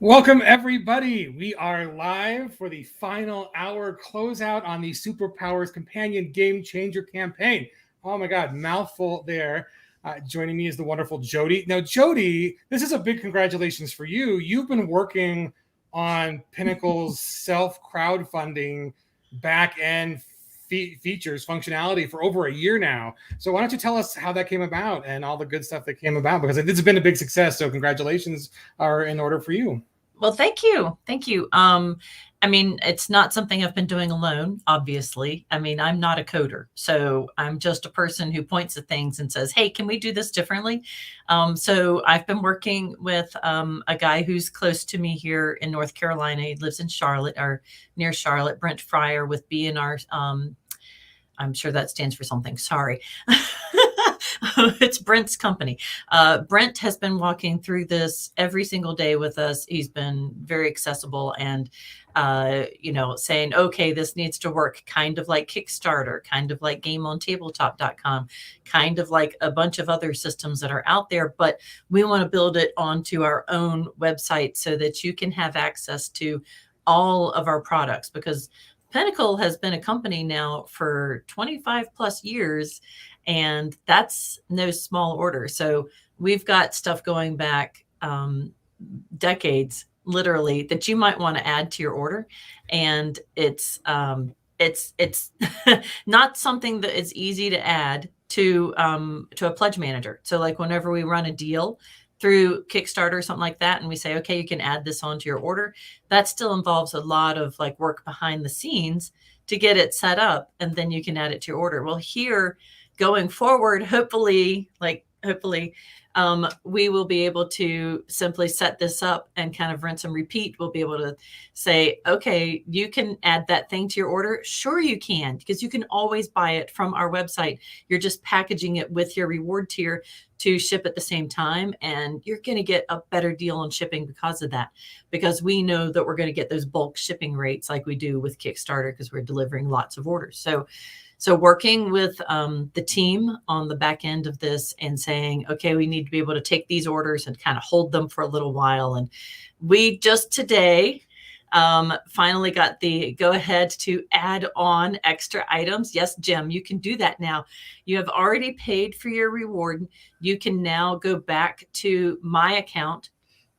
Welcome, everybody. We are live for the final hour closeout on the Superpowers Companion Game Changer campaign. Oh my God, mouthful there. Joining me is the wonderful Jody. Now, Jody, this is a big congratulations for you. You've been working on Pinnacle's self-crowdfunding back-end features, functionality for over a year now. So why don't you tell us how that came about and all the good stuff that came about? Because it's been a big success. So congratulations are in order for you. Well, thank you. Thank you. I mean, it's not something I've been doing alone, obviously. I mean, I'm not a coder, so I'm just a person who points at things and says, hey, can we do this differently? So I've been working with a guy who's close to me here in North Carolina. He lives in Charlotte or near Charlotte, Brent Fryer with B&R. I'm sure that stands for something. Sorry. It's Brent's company. Brent has been walking through this every single day with us. He's been very accessible and, saying, okay, this needs to work kind of like Kickstarter, kind of like GameOnTabletop.com, kind of like a bunch of other systems that are out there. But we want to build it onto our own website so that you can have access to all of our products, because Pinnacle has been a company now for 25 plus years, and that's no small order. So we've got stuff going back decades, literally, that you might want to add to your order. And it's not something that is easy to add to a pledge manager. So like whenever we run a deal through Kickstarter or something like that, and we say, okay, you can add this onto your order, that still involves a lot of like work behind the scenes to get it set up, and then you can add it to your order. Well, here going forward, hopefully, we will be able to simply set this up and kind of rinse and repeat. We'll be able to say, okay, you can add that thing to your order. Sure, you can, because you can always buy it from our website. You're just packaging it with your reward tier to ship at the same time. And you're going to get a better deal on shipping because of that, because we know that we're going to get those bulk shipping rates like we do with Kickstarter, because we're delivering lots of orders. So working with the team on the back end of this and saying, okay, we need to be able to take these orders and kind of hold them for a little while. And we just today finally got the go ahead to add on extra items. Yes, Jim, you can do that now. You have already paid for your reward. You can now go back to my account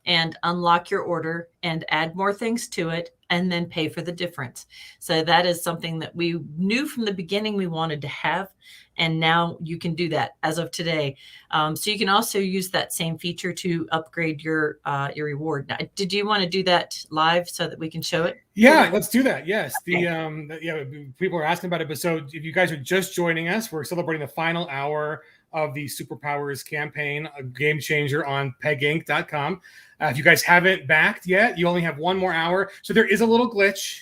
and unlock your order and add more things to it, and then pay for the difference. So that is something that we knew from the beginning we wanted to have. And now you can do that as of today. So you can also use that same feature to upgrade your reward. Now, did you want to do that live so that we can show it? Yeah, let's do that. Yes. Okay. People are asking about it. But so if you guys are just joining us, we're celebrating the final hour of the Superpowers campaign, a game changer on peginc.com. If you guys haven't backed yet, you only have one more hour. So there is a little glitch.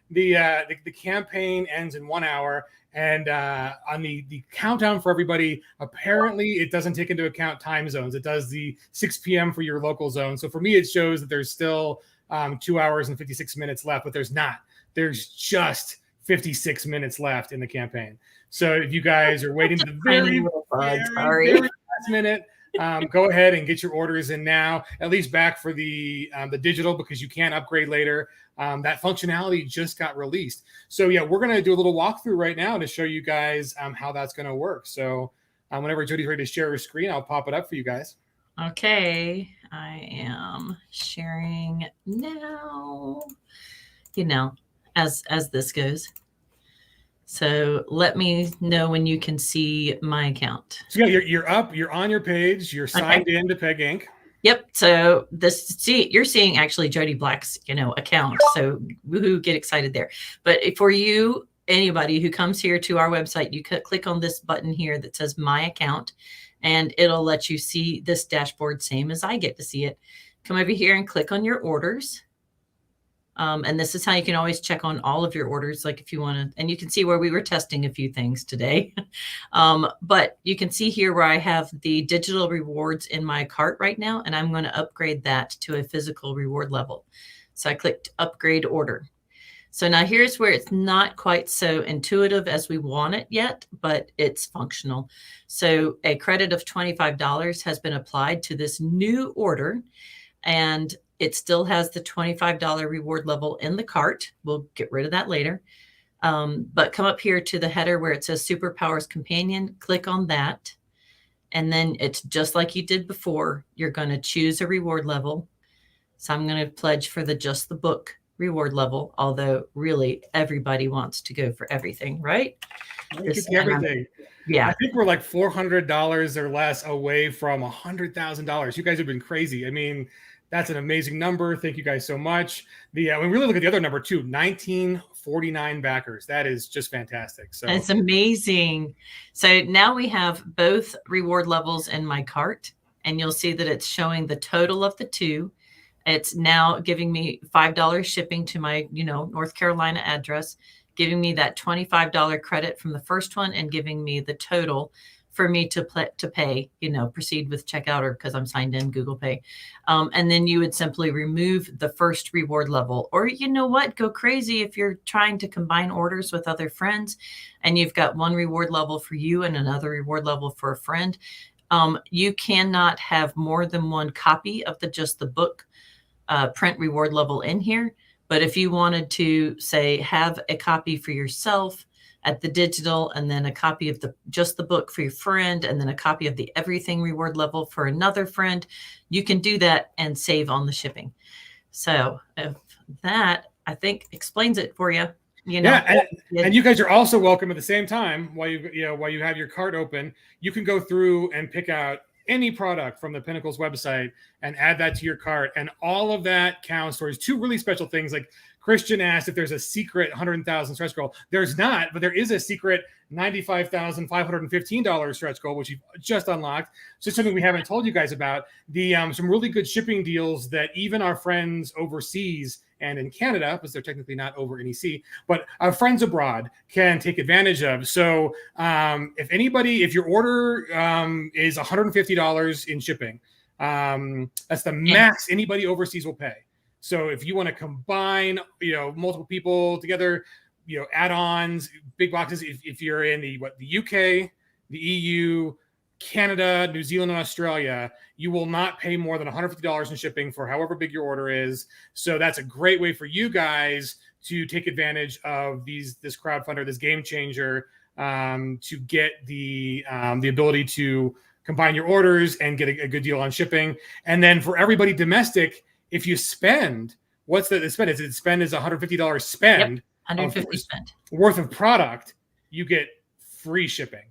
The campaign ends in 1 hour. And on the countdown for everybody, apparently it doesn't take into account time zones. It does the 6 p.m. for your local zone. So for me, it shows that there's still 2 hours and 56 minutes left, but there's not. There's just 56 minutes left in the campaign. So if you guys are waiting to the very last minute, go ahead and get your orders in now, at least back for the digital, because you can upgrade later. That functionality just got released. So yeah, we're going to do a little walkthrough right now to show you guys how that's going to work. So whenever Jody's ready to share her screen, I'll pop it up for you guys. Okay, I am sharing now, as this goes. So let me know when you can see my account. So yeah, you're up, you're on your page, you're signed in to Peg Inc. Yep. So you're seeing actually Jody Black's, account. So woohoo, get excited there. But for you, anybody who comes here to our website, you could click on this button here that says My Account, and it'll let you see this dashboard, same as I get to see it. Come over here and click on your orders. And this is how you can always check on all of your orders. Like if you want to, and you can see where we were testing a few things today. But you can see here where I have the digital rewards in my cart right now, and I'm going to upgrade that to a physical reward level. So I clicked upgrade order. So now here's where it's not quite so intuitive as we want it yet, but it's functional. So a credit of $25 has been applied to this new order, and It still has the $25 reward level in the cart. We'll get rid of that later. But come up here to the header where it says Superpowers Companion, click on that. And then it's just like you did before. You're going to choose a reward level. So I'm going to pledge for the Just the Book reward level, although really everybody wants to go for everything, right? Everything. Yeah. I think we're like $400 or less away from $100,000. You guys have been crazy. I mean, that's an amazing number. Thank you guys so much. When we really look at the other number too, 1949 backers. That is just fantastic. So it's amazing. So now we have both reward levels in my cart, and you'll see that it's showing the total of the two. It's now giving me $5 shipping to my, North Carolina address, giving me that $25 credit from the first one, and giving me the total for me to pay, proceed with checkout, or because I'm signed in Google Pay. And then you would simply remove the first reward level, or go crazy if you're trying to combine orders with other friends and you've got one reward level for you and another reward level for a friend. You cannot have more than one copy of the Just the Book print reward level in here. But if you wanted to, say, have a copy for yourself at the digital, and then a copy of the Just the Book for your friend, and then a copy of the Everything reward level for another friend, you can do that and save on the shipping. So if that, I think, explains it for you. Yeah, and you guys are also welcome at the same time while you have your cart open. You can go through and pick out any product from the Pinnacles website and add that to your cart, and all of that counts towards two really special things. Like Christian asked if there's a secret 100,000 stretch goal. There's not, but there is a secret $95,515 stretch goal, which you've just unlocked. So it's something we haven't told you guys about. Some really good shipping deals that even our friends overseas and in Canada, because they're technically not over NEC, but our friends abroad can take advantage of. So if your order is $150 in shipping, that's the max anybody overseas will pay. So if you want to combine, multiple people together, add-ons, big boxes, if you're in the UK, the EU, Canada, New Zealand, and Australia, you will not pay more than $150 in shipping for however big your order is. So that's a great way for you guys to take advantage of this crowdfunder, this game changer, to get the ability to combine your orders and get a good deal on shipping. And then for everybody domestic, if you spend, what's the spend? Is it spend is $150 spend? Yep, $150 spend worth of product, you get free shipping.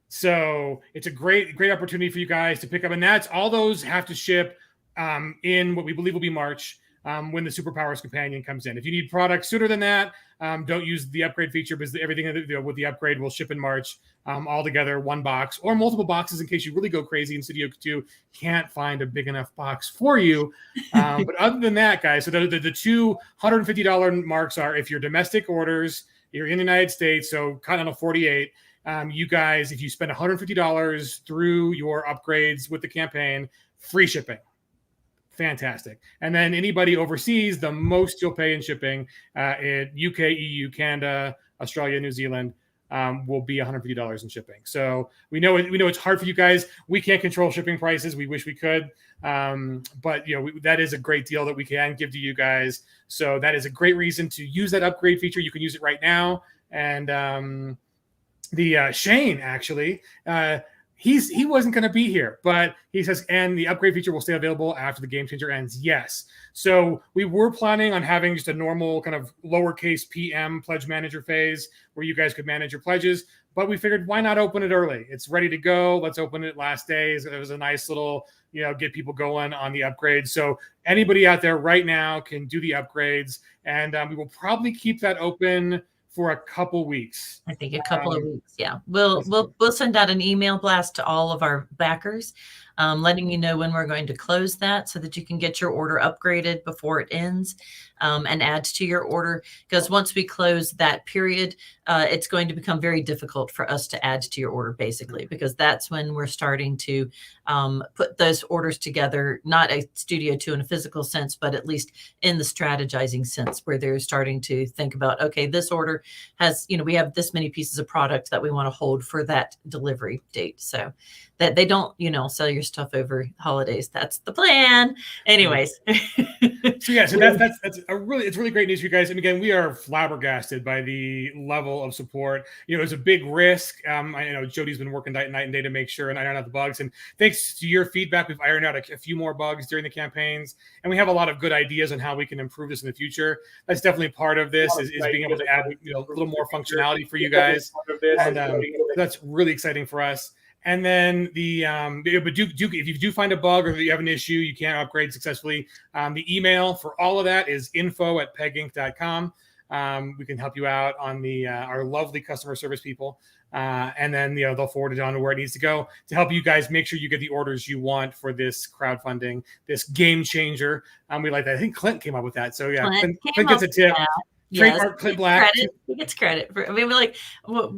So it's a great opportunity for you guys to pick up. And that's all those have to ship in what we believe will be March when the Superpowers Companion comes in. If you need products sooner than that, don't use the upgrade feature, because everything with the upgrade will ship in March all together, one box or multiple boxes in case you really go crazy and Studio 2 can't find a big enough box for you. But other than that, guys, so the two $150 marks are if your domestic orders, you're in the United States, so cut on a 48. You guys, if you spend $150 through your upgrades with the campaign, free shipping. Fantastic. And then anybody overseas, the most you'll pay in shipping in UK, EU, Canada, Australia, New Zealand will be $150 in shipping. So we know it's hard for you guys. We can't control shipping prices. We wish we could, but that is a great deal that we can give to you guys. So that is a great reason to use that upgrade feature. You can use it right now. And Shane actually, he wasn't going to be here, but he says, and the upgrade feature will stay available after the game changer ends. Yes. So we were planning on having just a normal kind of lowercase PM pledge manager phase where you guys could manage your pledges, but we figured why not open it early? It's ready to go. Let's open it last days. It was a nice little, get people going on the upgrades. So anybody out there right now can do the upgrades, and we will probably keep that open for a couple weeks. I think a couple of weeks. Yeah. We'll send out an email blast to all of our backers, letting you know when we're going to close that so that you can get your order upgraded before it ends, and add to your order. Because once we close that period, it's going to become very difficult for us to add to your order, basically, because that's when we're starting to put those orders together, not a Studio 2 in a physical sense, but at least in the strategizing sense, where they're starting to think about, okay, this order has, we have this many pieces of product that we want to hold for that delivery date, so that they don't, sell your stuff over holidays. That's the plan. Anyways. So that's it's really great news for you guys. And again, we are flabbergasted by the level of support. It's a big risk. I know Jody's been working night and day to make sure and iron out the bugs. And thanks to your feedback, we've ironed out a few more bugs during the campaigns, and we have a lot of good ideas on how we can improve this in the future. That's definitely part of this is being able to add a little more functionality for you guys, and that's really exciting for us. And then but if you do find a bug or you have an issue, you can't upgrade successfully, the email for all of that is info@peginc.com. We can help you out on our lovely customer service people. And then, they'll forward it on to where it needs to go to help you guys make sure you get the orders you want for this crowdfunding, this game changer. We like that. I think Clint came up with that. So yeah, Clint gets a tip. Trademark Clint Black. He gets credit for.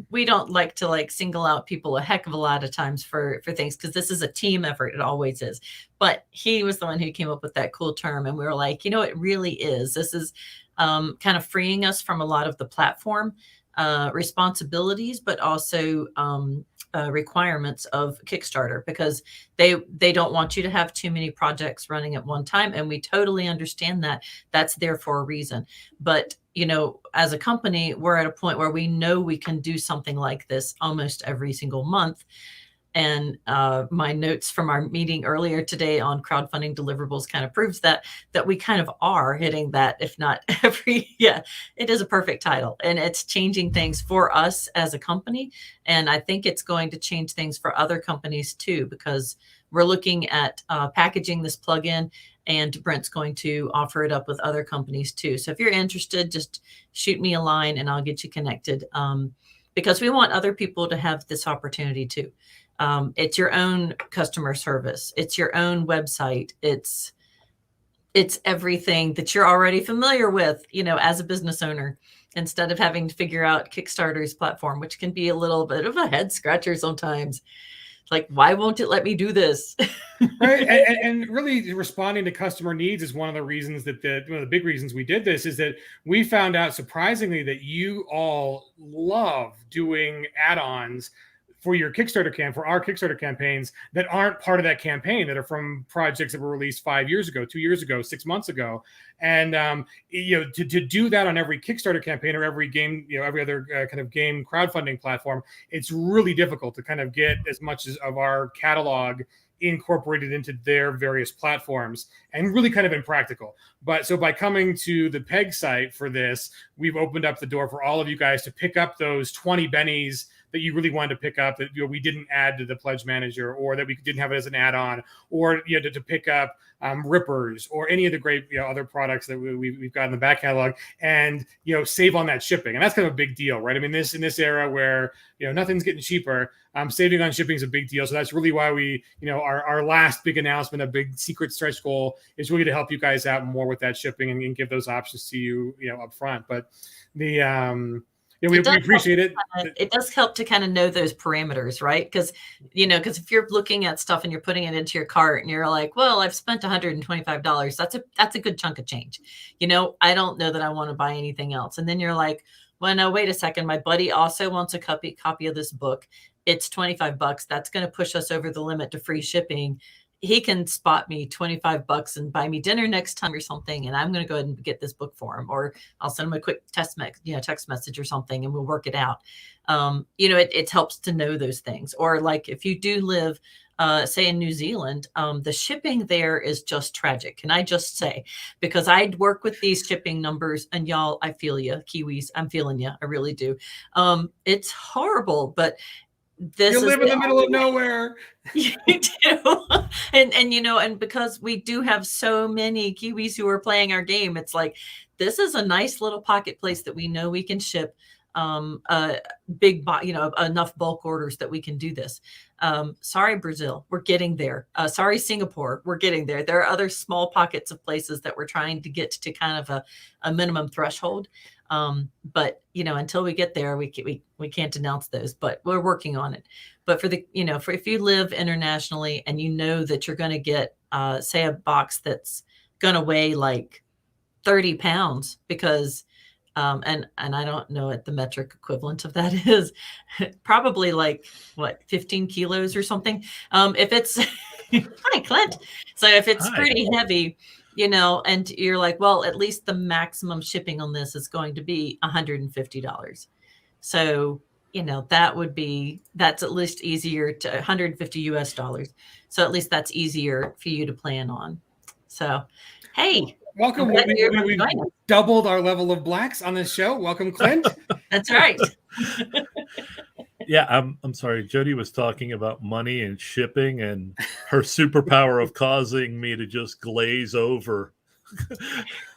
We don't like to single out people a heck of a lot of times for things, because this is a team effort. It always is. But he was the one who came up with that cool term, and we were like, it really is. This is kind of freeing us from a lot of the platform responsibilities, but also requirements of Kickstarter, because they don't want you to have too many projects running at one time, and we totally understand that. That's there for a reason. But as a company, we're at a point where we know we can do something like this almost every single month. And my notes from our meeting earlier today on crowdfunding deliverables kind of proves that we kind of are hitting that, if not every. Yeah, it is a perfect title, and it's changing things for us as a company. And I think it's going to change things for other companies too, because we're looking at packaging this plugin, and Brent's going to offer it up with other companies too. So if you're interested, just shoot me a line and I'll get you connected, because we want other people to have this opportunity too. It's your own customer service. It's your own website. It's everything that you're already familiar with, as a business owner, instead of having to figure out Kickstarter's platform, which can be a little bit of a head scratcher sometimes. Like, why won't it let me do this? Right. And really responding to customer needs is one of the reasons one of the big reasons we did this, is that we found out surprisingly that you all love doing add-ons for your Kickstarter for our Kickstarter campaigns that aren't part of that campaign, that are from projects that were released 5 years ago, 2 years ago, 6 months ago. And, to do that on every Kickstarter campaign or every game, every other kind of game crowdfunding platform, it's really difficult to kind of get as much of our catalog incorporated into their various platforms, and really kind of impractical. But so by coming to the Peg site for this, we've opened up the door for all of you guys to pick up those 20 bennies that you really wanted to pick up that we didn't add to the Pledge Manager, or that we didn't have it as an add-on, or to pick up rippers or any of the great other products that we've got in the back catalog, and save on that shipping. And that's kind of a big deal, right? I mean, in this era where nothing's getting cheaper, saving on shipping is a big deal. So that's really why we our last big announcement, a big secret stretch goal, is really to help you guys out more with that shipping and give those options to you up front. But we appreciate it. It does help to kind of know those parameters, right? Because if you're looking at stuff and you're putting it into your cart and you're like, well, I've spent $125. That's a good chunk of change. I don't know that I want to buy anything else. And then you're like, well, no, wait a second. My buddy also wants a copy of this book. It's $25. That's going to push us over the limit to free shipping. He can spot me $25 and buy me dinner next time or something, and I'm going to go ahead and get this book for him, or I'll send him a quick text message or something, and we'll work it out. It helps to know those things. Or like if you do live, say in New Zealand, the shipping there is just tragic. Can I just say, because I work with these shipping numbers, and y'all, I feel you, Kiwis, I'm feeling you. I really do. It's horrible, but you live in the middle of nowhere. You do. And because we do have so many Kiwis who are playing our game, it's like, this is a nice little pocket place that we know we can ship enough bulk orders that we can do this. Sorry, Brazil, we're getting there. Sorry, Singapore, we're getting there. There are other small pockets of places that we're trying to get to kind of a minimum threshold. But until we get there, we can't announce those, but we're working on it. But for if you live internationally and that you're going to get, say, a box that's going to weigh like 30 pounds, because And I don't know what the metric equivalent of that is. Probably like what, 15 kilos or something. If it's hi Clint. So if it's Hi. pretty heavy, and you're like, well, at least the maximum shipping on this is going to be $150. So that's at least easier to 150 US dollars. So at least that's easier for you to plan on. So hey, welcome. We've doubled our level of blacks on this show. Welcome, Clint. That's right. Yeah, I'm sorry. Jody was talking about money and shipping and her superpower of causing me to just glaze over.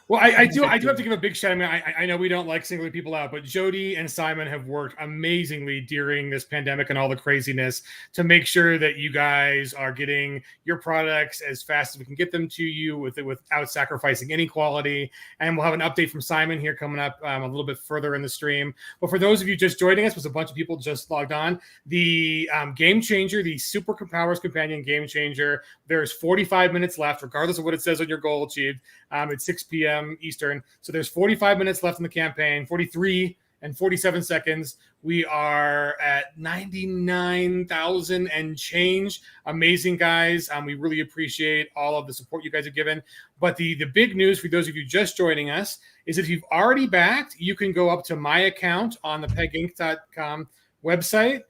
Well, I do have to give a big shout. I mean, I know we don't like singling people out, but Jody and Simon have worked amazingly during this pandemic and all the craziness to make sure that you guys are getting your products as fast as we can get them to you without sacrificing any quality. And we'll have an update from Simon here coming up a little bit further in the stream. But for those of you just joining us, was a bunch of people just logged on. The GameChanger, the Super Powers Companion GameChanger, there's 45 minutes left, regardless of what it says on your goal achieved. It's 6 p.m. Eastern. So there's 45 minutes left in the campaign, 43 and 47 seconds. We are at 99,000 and change. Amazing, guys. We really appreciate all of the support you guys have given. But the big news for those of you just joining us is if you've already backed, you can go up to my account on the peginc.com website.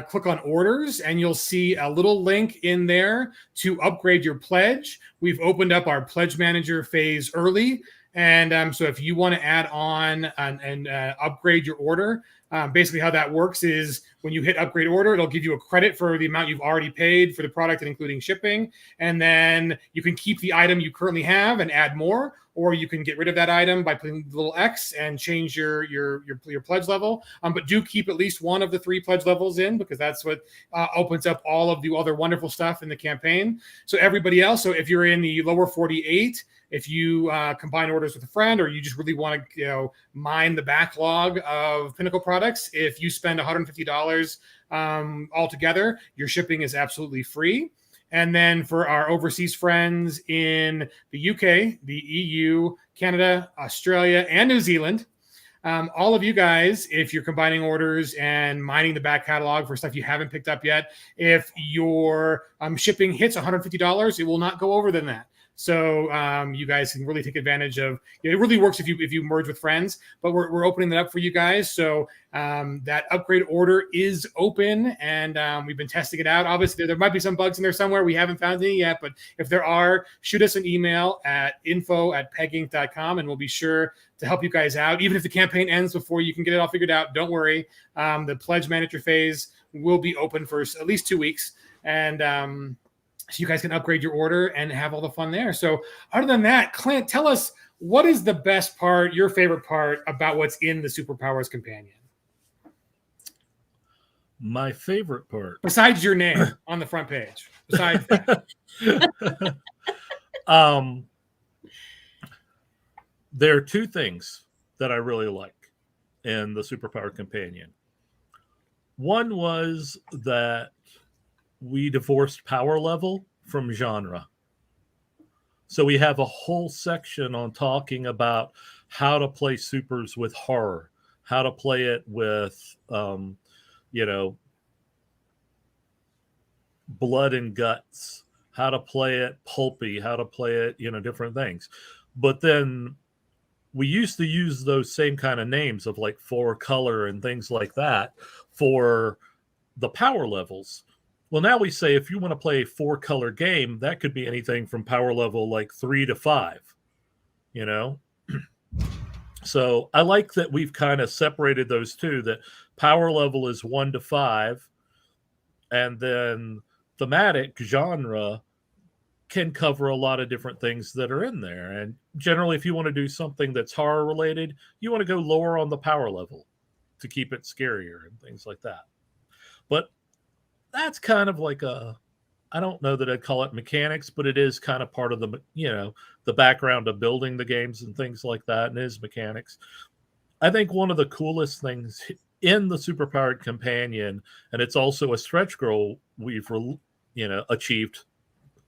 Click on orders and you'll see a little link in there to upgrade your pledge. We've opened up our pledge manager phase early. And so if you want to add on and upgrade your order, basically how that works is when you hit upgrade order, it'll give you a credit for the amount you've already paid for the product and including shipping. And then you can keep the item you currently have and add more, or you can get rid of that item by putting the little X and change your pledge level. But do keep at least one of the 3 pledge levels in, because that's what opens up all of the other wonderful stuff in the campaign. So everybody else, so if you're in the lower 48, if you combine orders with a friend, or you just really want to, mine the backlog of Pinnacle products, if you spend $150 altogether, your shipping is absolutely free. And then for our overseas friends in the UK, the EU, Canada, Australia, and New Zealand, all of you guys, if you're combining orders and mining the back catalog for stuff you haven't picked up yet, if your shipping hits $150, it will not go over than that. So you guys can really take advantage of. It really works if you merge with friends. But we're opening that up for you guys. So that upgrade order is open, and we've been testing it out. Obviously, there might be some bugs in there somewhere. We haven't found any yet, but if there are, shoot us an email at info@peginc.com, and we'll be sure to help you guys out. Even if the campaign ends before you can get it all figured out, don't worry. The pledge manager phase will be open for at least 2 weeks, and so you guys can upgrade your order and have all the fun there. So other than that, Clint, tell us, what is the best part, your favorite part about what's in the Superpowers Companion? My favorite part. Besides your name on the front page. Besides that. There are 2 things that I really like in the Superpower Companion. One was that we divorced power level from genre. So we have a whole section on talking about how to play supers with horror, how to play it with, blood and guts, how to play it pulpy, how to play it, different things. But then we used to use those same kind of names of like 4 color and things like that for the power levels. Well, now we say if you want to play a 4-color game, that could be anything from power level like 3 to 5, So I like that we've kind of separated those 2, that power level is 1 to 5, and then thematic genre can cover a lot of different things that are in there. And generally, if you want to do something that's horror related, you want to go lower on the power level to keep it scarier and things like that. But that's kind of like I don't know that I'd call it mechanics, but it is kind of part of the, the background of building the games and things like that, and it is mechanics. I think one of the coolest things in the Superpowered Companion, and it's also a stretch goal we've, achieved,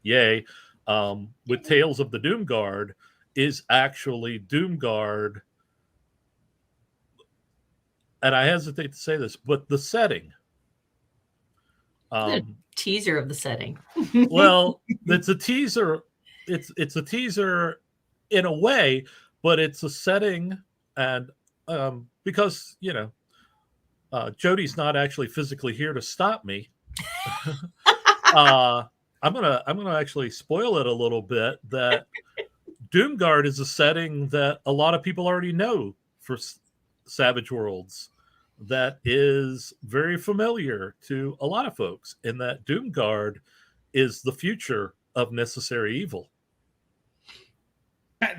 yay, with Tales of the Doomguard, is actually Doomguard and I hesitate to say this, but the setting. The teaser of the setting. Well, it's a teaser. It's a teaser in a way, but it's a setting, and because Jody's not actually physically here to stop me. I'm gonna actually spoil it a little bit. That Doomguard is a setting that a lot of people already know for Savage Worlds. That is very familiar to a lot of folks, in that Doomguard is the future of Necessary Evil.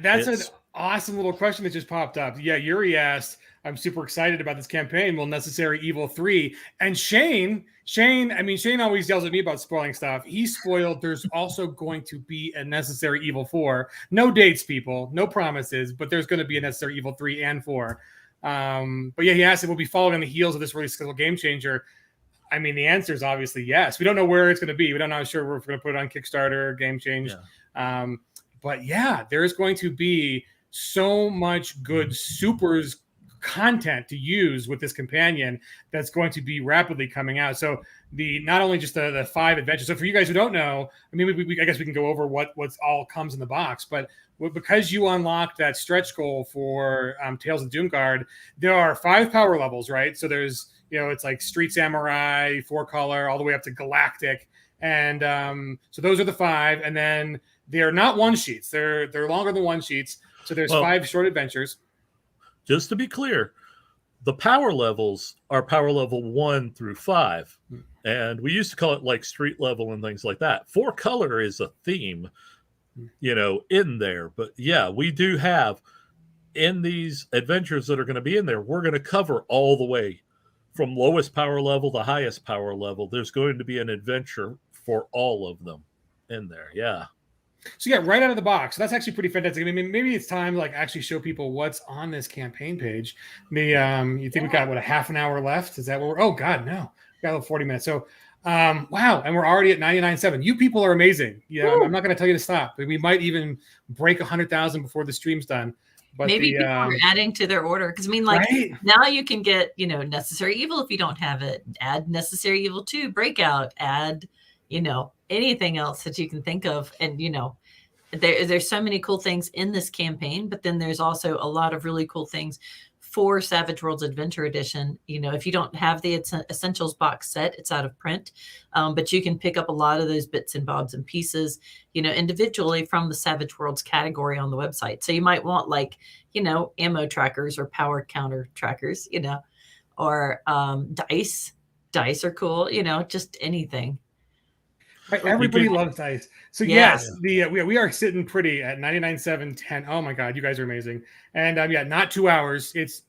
That's an awesome little question that just popped up. Yeah, Yuri asked, I'm super excited about this campaign. Will Necessary Evil 3? And Shane always yells at me about spoiling stuff. He spoiled there's also going to be a Necessary Evil 4. No dates, people. No promises, but there's going to be a Necessary Evil 3 and 4. But yeah, he asked if we'll be following on the heels of this release schedule GameChanger. I mean, the answer is obviously yes. We don't know where it's going to be. We don't know how sure we're going to put it on Kickstarter, GameChange. Yeah. But yeah, there's going to be so much good supers content to use with this companion that's going to be rapidly coming out. So not only just the 5 adventures. So for you guys who don't know, I mean, I guess we can go over what's all comes in the box. But because you unlock that stretch goal for Tales of Doomguard, there are 5 power levels, right? So there's it's like Street Samurai, 4-color, all the way up to Galactic, and so those are the 5, and then they're not one sheets. They're longer than one sheets. So there's 5 short adventures. Just to be clear, the power levels are power level 1 through 5. And we used to call it like street level and things like that. 4-color is a theme, in there. But yeah, we do have in these adventures that are going to be in there, we're going to cover all the way from lowest power level to highest power level. There's going to be an adventure for all of them in there. Yeah. So yeah, right out of the box. So that's actually pretty fantastic. I mean, maybe it's time to actually show people what's on this campaign page. You think we got a half an hour left? Is that what we're? Oh God, no, we got 40 minutes. So wow, and we're already at 99.7. You people are amazing. Yeah, I'm not going to tell you to stop. We might even break 100,000 before the stream's done. But maybe people are adding to their order, because right? Now you can get Necessary Evil if you don't have it. Add Necessary Evil 2 Breakout. Add anything else that you can think of. And, there's so many cool things in this campaign, but then there's also a lot of really cool things for Savage Worlds Adventure Edition. If you don't have the Essentials box set, it's out of print, but you can pick up a lot of those bits and bobs and pieces, individually from the Savage Worlds category on the website. So you might want ammo trackers or power counter trackers, or dice. Dice are cool, just anything. Right, everybody loves dice. So yes, we are sitting pretty at 99.710. Oh my God, you guys are amazing. And not 2 hours. It's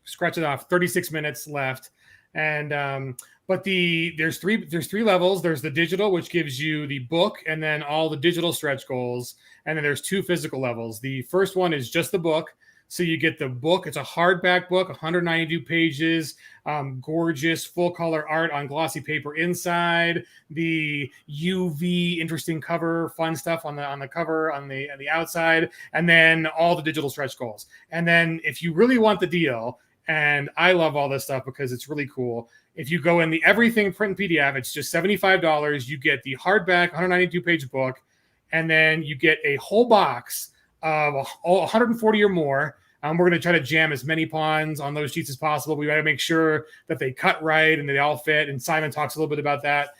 scratch it off. 36 minutes left. And but there's three levels. There's the digital, which gives you the book and then all the digital stretch goals. And then there's 2 physical levels. The first one is just the book. So you get the book. It's a hardback book, 192 pages, gorgeous full color art on glossy paper inside, the UV interesting cover, fun stuff on the cover, on the outside, and then all the digital stretch goals. And then if you really want the deal, and I love all this stuff because it's really cool, if you go in the everything print and PDF, it's just $75. You get the hardback 192 page book, and then you get a whole box of 140 or more. We're going to try to jam as many pawns on those sheets as possible. We got to make sure that they cut right and they all fit. And Simon talks a little bit about that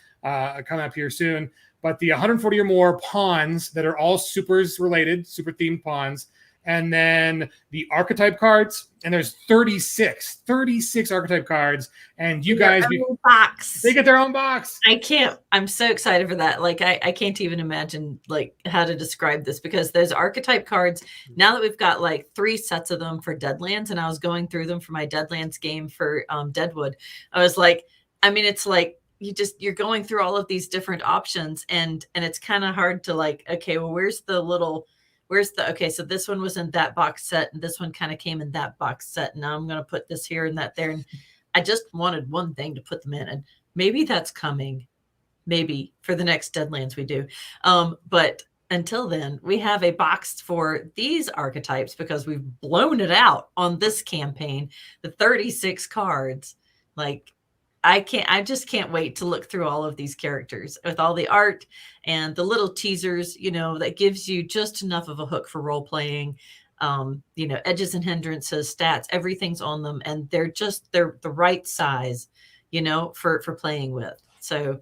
coming up here soon. But the 140 or more pawns that are all supers related, super themed pawns. And then the archetype cards, and there's 36 archetype cards, and you guys they get their own box. I'm so excited for that. I can't even imagine how to describe this, because those archetype cards, now that we've got 3 sets of them for Deadlands, and I was going through them for my Deadlands game for Deadwood, I was it's you're going through all of these different options, and it's kind of hard to okay, well, so this one was in that box set, and this one kind of came in that box set. And now I'm going to put this here and that there. And I just wanted one thing to put them in. And maybe that's coming, maybe for the next Deadlands we do. But until then, we have a box for these archetypes because we've blown it out on this campaign, the 36 cards. Like, I just can't wait to look through all of these characters with all the art and the little teasers, that gives you just enough of a hook for role playing. Edges and hindrances, stats, everything's on them. And they're the right size, for playing with. So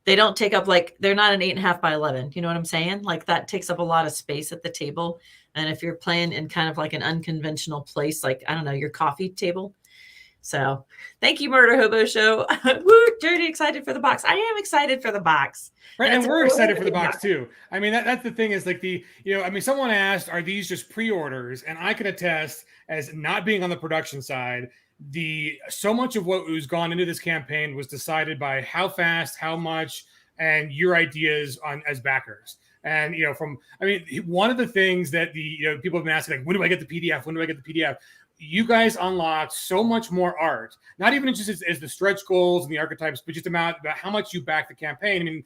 they don't take up, they're not an 8.5 by 11. You know what I'm saying? Like, that takes up a lot of space at the table. And if you're playing in kind of like an unconventional place, like, I don't know, your coffee table. So thank you, Murder Hobo Show. Woo, Jody, excited for the box. I am excited for the box. Right, and we're excited for the box too. I mean, that's the thing is like someone asked, are these just pre-orders? And I can attest, as not being on the production side, so much of what was gone into this campaign was decided by how fast, how much, and your ideas as backers. And one of the things that people have been asking, like, when do I get the PDF? When do I get the PDF? You guys unlocked so much more art, not even just as the stretch goals and the archetypes, but just about how much you back the campaign. I mean,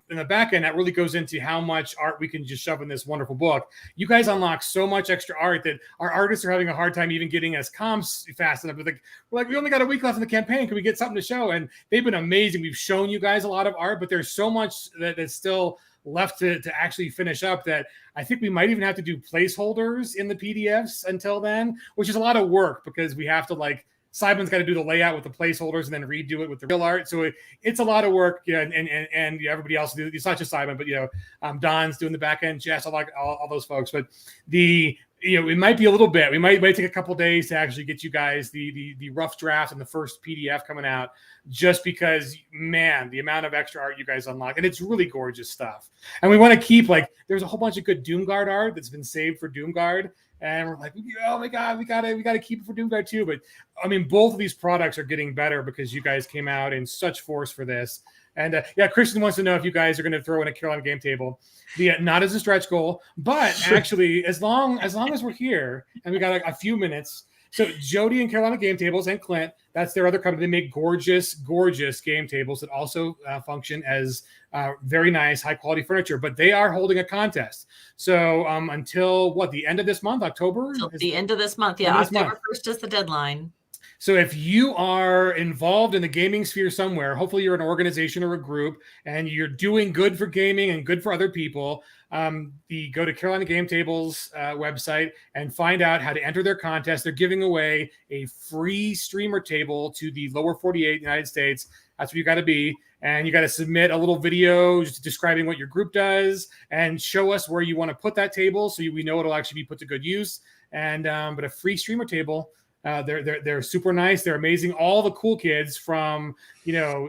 in the back end, that really goes into how much art we can just shove in this wonderful book. You guys unlock so much extra art that our artists are having a hard time even getting us comps fast enough. We're like, we only got a week left in the campaign. Can we get something to show? And they've been amazing. We've shown you guys a lot of art, but there's so much that's still left to actually finish up that I think we might even have to do placeholders in the PDFs until then, which is a lot of work because we have to Simon's got to do the layout with the placeholders and then redo it with the real art. So it's a lot of work. And everybody else, it's not just Simon, but Don's doing the back end, Jess, all those folks. But it might be a little bit. We might take a couple days to actually get you guys the rough draft and the first PDF coming out, just because, man, the amount of extra art you guys unlock, and it's really gorgeous stuff. And we want to keep there's a whole bunch of good Doomguard art that's been saved for Doomguard, and we're like, oh my god, we gotta keep it for Doomguard too. But I mean, both of these products are getting better because you guys came out in such force for this. And Christian wants to know if you guys are going to throw in a Carolina game table. Not as a stretch goal, but actually, as long as we're here and we got a few minutes. So Jody and Carolina Game Tables and Clint, that's their other company. They make gorgeous, gorgeous game tables that also function as very nice, high quality furniture. But they are holding a contest. So until the end of this month, October? Until the end of this month. Yeah, October 1st is the deadline. So if you are involved in the gaming sphere somewhere, hopefully you're an organization or a group, and you're doing good for gaming and good for other people, go to Carolina Game Tables website and find out how to enter their contest. They're giving away a free streamer table to the lower 48 United States. That's where you got to be. And you got to submit a little video just describing what your group does and show us where you want to put that table so we know it'll actually be put to good use. And but a free streamer table. They're super nice. They're amazing. All the cool kids from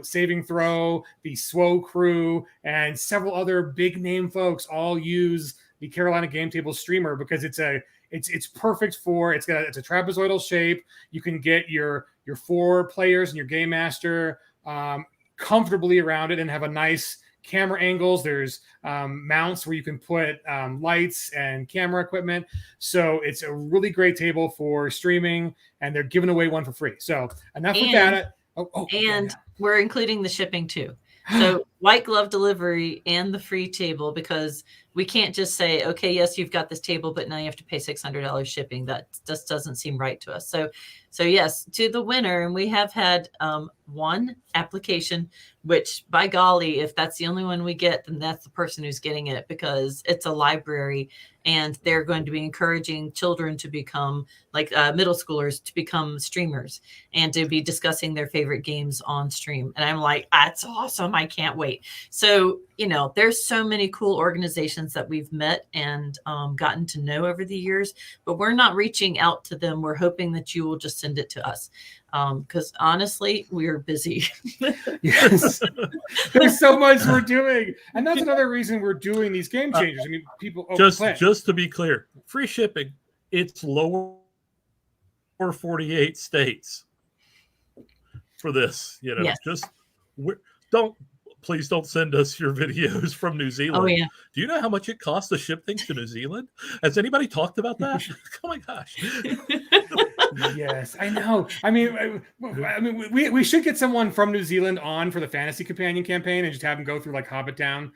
Saving Throw, the SWO crew, and several other big name folks all use the Carolina Game Table streamer because it's perfect for it's a trapezoidal shape. You can get your 4 players and your game master comfortably around it and have a nice camera angles. There's mounts where you can put lights and camera equipment. So it's a really great table for streaming, and they're giving away one for free. So enough with that. We're including the shipping too. So white glove delivery and the free table, because we can't just say, okay, yes, you've got this table, but now you have to pay $600 shipping. That just doesn't seem right to us. So yes, to the winner. And we have had one application, which by golly, if that's the only one we get, then that's the person who's getting it, because it's a library and they're going to be encouraging children to become middle schoolers to become streamers and to be discussing their favorite games on stream. And I'm like, that's awesome. I can't wait. So, there's so many cool organizations that we've met and gotten to know over the years, but we're not reaching out to them. We're hoping that you will just send it to us. Because honestly, we're busy. Yes, there's so much we're doing, and that's another reason we're doing these game changers. I mean, people just to be clear, free shipping. It's lower 48 states for this. Yes. Please don't send us your videos from New Zealand. Oh yeah. Do you know how much it costs to ship things to New Zealand? Has anybody talked about that? Oh my gosh. Yes, I know. I mean, we should get someone from New Zealand on for the Fantasy Companion campaign and just have them go through like Hobbit Town,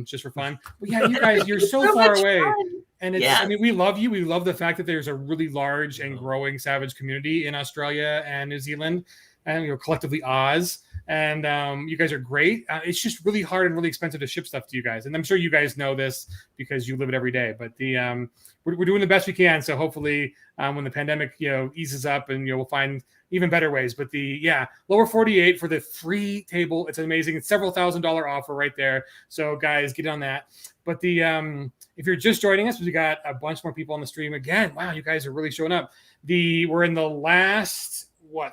just for fun. But yeah, you guys, you're so far much away. fun. And it's, I mean, we love you. We love the fact that there's a really large and growing Savage community in Australia and New Zealand, and collectively Oz. And you guys are great. It's just really hard and really expensive to ship stuff to you guys. And I'm sure you guys know this because you live it every day. But we're doing the best we can. So hopefully when the pandemic eases up, and we'll find even better ways. But lower 48 for the free table. It's amazing. It's several $1,000 offer right there. So guys, get on that. But if you're just joining us, we got a bunch more people on the stream again. Wow, you guys are really showing up. We're in the last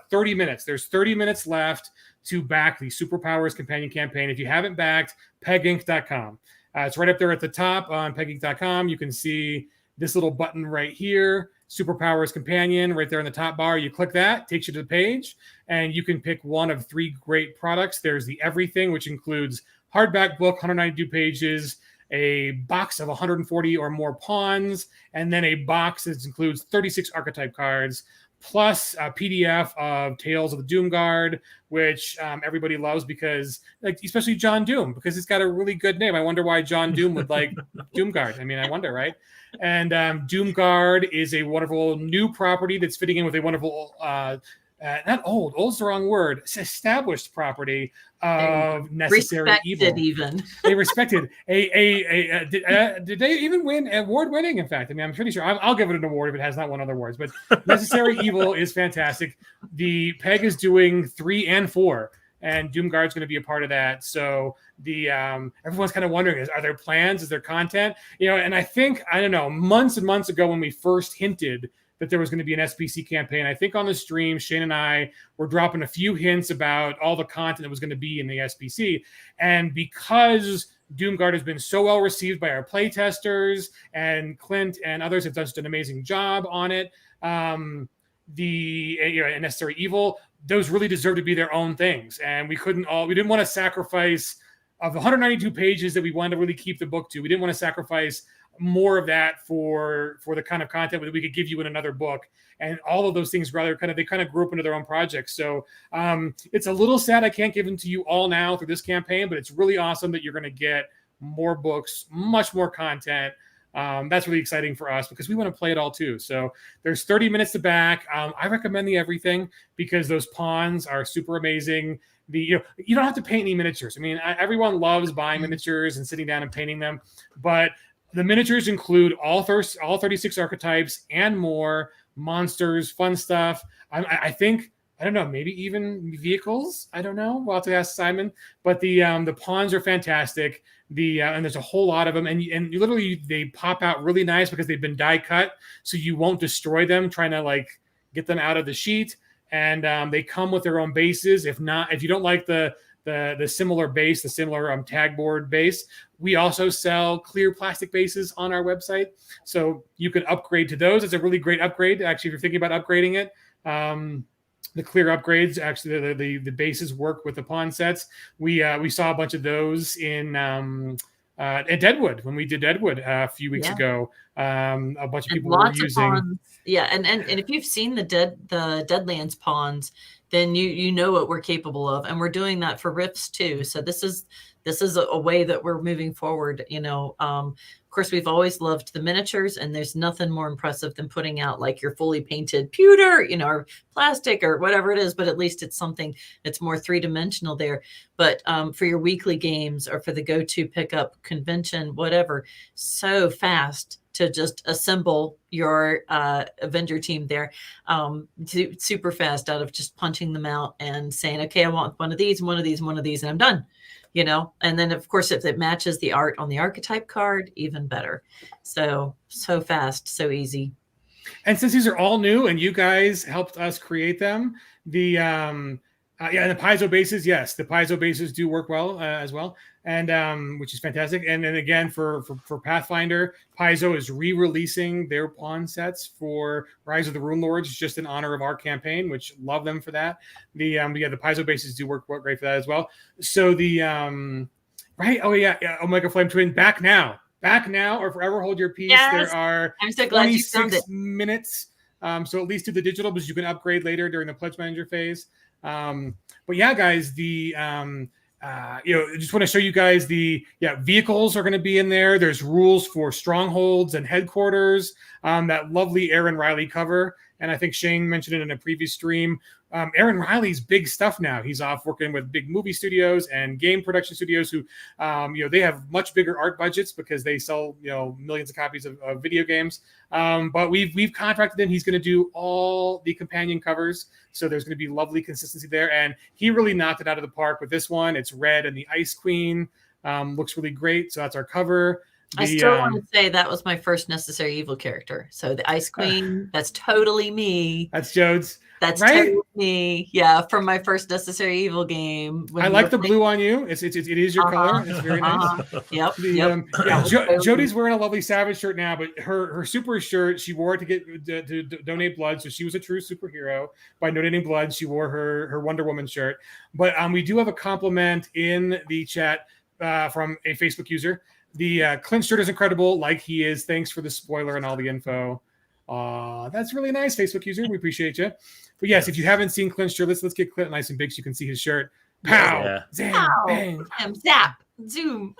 30 minutes. There's 30 minutes left to back the Superpowers Companion campaign. If you haven't backed, peginc.com. It's right up there at the top on peginc.com. You can see this little button right here, Superpowers Companion, right there in the top bar. You click that, takes you to the page, and you can pick one of 3 great products. There's the Everything, which includes hardback book, 192 pages, a box of 140 or more pawns, and then a box that includes 36 archetype cards, plus a PDF of Tales of the Doomguard, which everybody loves because, especially John Doom, because it's got a really good name. I wonder why John Doom would like Doomguard. I mean, I wonder, right? And Doomguard is a wonderful new property that's fitting in with a wonderful, not old's the wrong word, it's established property of Necessary Evil. Even. They respected did they even win award-winning? In fact, I mean, I'm pretty sure I'll give it an award if it has not won other awards. But Necessary Evil is fantastic. The PEG is doing 3 and 4, and Doomguard's going to be a part of that. So everyone's kind of wondering: are there plans? Is there content? And I think, I don't know, months and months ago when we first hinted that there was going to be an SPC campaign, I think on the stream, Shane and I were dropping a few hints about all the content that was going to be in the SPC. And because Doomguard has been so well received by our playtesters, and Clint and others have done such an amazing job on it, Necessary Evil, those really deserve to be their own things. And we didn't want to sacrifice, of the 192 pages that we wanted to really keep the book to, we didn't want to sacrifice more of that for the kind of content that we could give you in another book. And all of those things they kind of grew up into their own projects. So it's a little sad I can't give them to you all now through this campaign, but it's really awesome that you're going to get more books, much more content. That's really exciting for us because we want to play it all too. So there's 30 minutes to back. I recommend the Everything because those pawns are super amazing. You don't have to paint any miniatures. I mean, everyone loves buying miniatures and sitting down and painting them, but the miniatures include all 36 archetypes and more, monsters, fun stuff. I think, I don't know, maybe even vehicles. I don't know. We'll have to ask Simon. But the pawns are fantastic. And there's a whole lot of them. And you literally, they pop out really nice because they've been die cut, so you won't destroy them trying to get them out of the sheet. And they come with their own bases. If you don't like the similar base, the similar tag board base, we also sell clear plastic bases on our website, so you can upgrade to those. It's a really great upgrade, actually, if you're thinking about upgrading it. The clear upgrades, actually, the bases work with the pawn sets. We saw a bunch of those at Deadwood when we did Deadwood a few weeks ago. A bunch of people were using. Pawns. Yeah, and if you've seen the Deadlands pawns, then you know what we're capable of, and we're doing that for Rifts too. So this is a way that we're moving forward. Of course, we've always loved the miniatures, and there's nothing more impressive than putting out your fully painted pewter, or plastic or whatever it is. But at least it's something that's more 3-dimensional there. But for your weekly games or for the go-to pickup convention, whatever, so fast to just assemble your Avenger team there, super fast out of just punching them out and saying, okay, I want one of these, one of these, one of these, and I'm done. And then of course, if it matches the art on the archetype card, even better. So fast, so easy. And since these are all new and you guys helped us create them, the the piezo bases, yes, the piezo bases do work well as well, and which is fantastic. And then again, for Pathfinder, Paizo is re-releasing their pawn sets for Rise of the Rune Lords just in honor of our campaign, which love them for that. The Paizo bases do work great for that as well. So Omega Flame Twin, back now or forever hold your peace. Yes. There are I'm so glad 26 minutes So at least do the digital, because you can upgrade later during the pledge manager phase. But yeah, guys, I just want to show you guys vehicles are going to be in there. There's rules for strongholds and headquarters, that lovely Aaron Riley cover. And I think Shane mentioned it in a previous stream. Aaron Riley's big stuff now. He's off working with big movie studios and game production studios who, they have much bigger art budgets because they sell, millions of copies of video games. But we've contracted him. He's going to do all the companion covers. So there's going to be lovely consistency there. And he really knocked it out of the park with this one. It's red and the Ice Queen looks really great. So that's our cover. I still want to say that was my first Necessary Evil character. So the Ice Queen, that's totally me. That's Jode's. That's totally me. Yeah, from my first Necessary Evil game. I like the blue on you. It is your color. It's very nice. Yep. Jody's wearing a lovely Savage shirt now, but her super shirt, she wore it to donate blood. So she was a true superhero by donating blood. She wore her Wonder Woman shirt. But we do have a compliment in the chat from a Facebook user. The Clint shirt is incredible, like he is. Thanks for the spoiler and all the info. That's really nice, Facebook user. We appreciate you. But yes, if you haven't seen Clint's shirt, let's get Clint nice and big so you can see his shirt. Pow! Zam! Pow! Bang! Bam, zap! Zoom!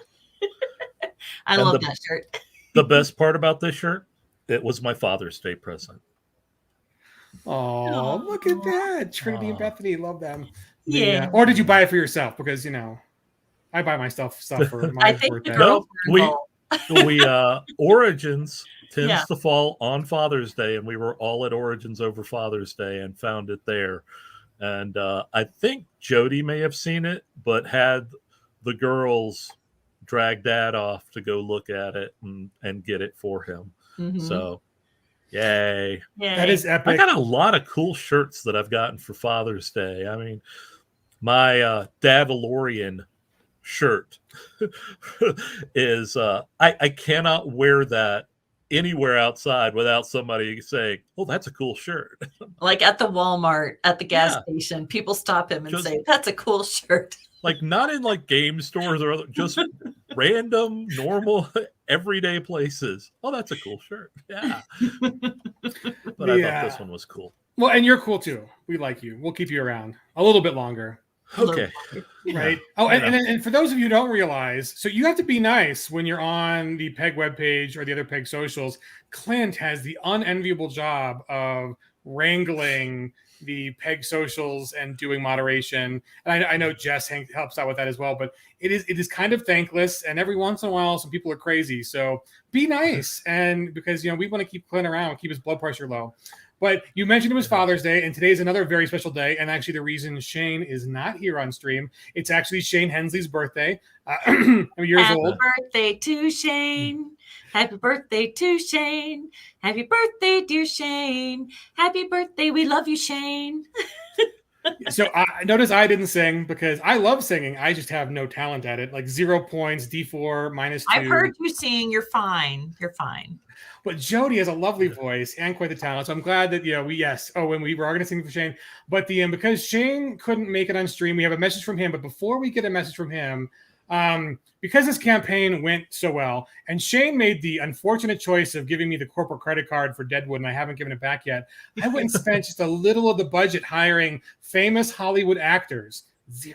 I love that shirt. The best part about this shirt, it was my Father's Day present. Oh, look at that. Trinity and Bethany, love them. Yeah. Or did you buy it for yourself? Because, I buy my stuff for my birthday. No, we Origins tends to fall on Father's Day, and we were all at Origins over Father's Day and found it there. And I think Jody may have seen it, but had the girls drag Dad off to go look at it and get it for him. Mm-hmm. So, yay. That is epic. I got a lot of cool shirts that I've gotten for Father's Day. I mean, my Dadalorian shirt is I cannot wear that anywhere outside without somebody saying, "Oh, that's a cool shirt." Like at the Walmart, at the gas station, people stop him and say, "That's a cool shirt." Like not in like game stores or other, just random, normal, everyday places. Oh, that's a cool shirt. Yeah. But I thought this one was cool. Well, and you're cool too. We like you. We'll keep you around a little bit longer. Okay. Right. Oh, and for those of you who don't realize, so you have to be nice when you're on the PEG webpage or the other PEG socials. Clint has the unenviable job of wrangling the PEG socials and doing moderation. And I know Jess helps out with that as well, but it is kind of thankless. And every once in a while, some people are crazy. So be nice. And because, we want to keep Clint around, keep his blood pressure low. But you mentioned it was Father's Day, and today's another very special day. And actually, the reason Shane is not here on stream, it's actually Shane Hensley's birthday. I'm years old. Happy birthday to Shane. Happy birthday to Shane. Happy birthday, dear Shane. Happy birthday. We love you, Shane. So notice I didn't sing because I love singing. I just have no talent at it. Like 0 points, D4, -2. I've heard you sing. You're fine. You're fine. But Jody has a lovely voice and quite the talent. So I'm glad that, when we were going to sing for Shane. But because Shane couldn't make it on stream, we have a message from him. But before we get a message from him, because this campaign went so well, and Shane made the unfortunate choice of giving me the corporate credit card for Deadwood, and I haven't given it back yet, I went and spent just a little of the budget hiring famous Hollywood actors, $0.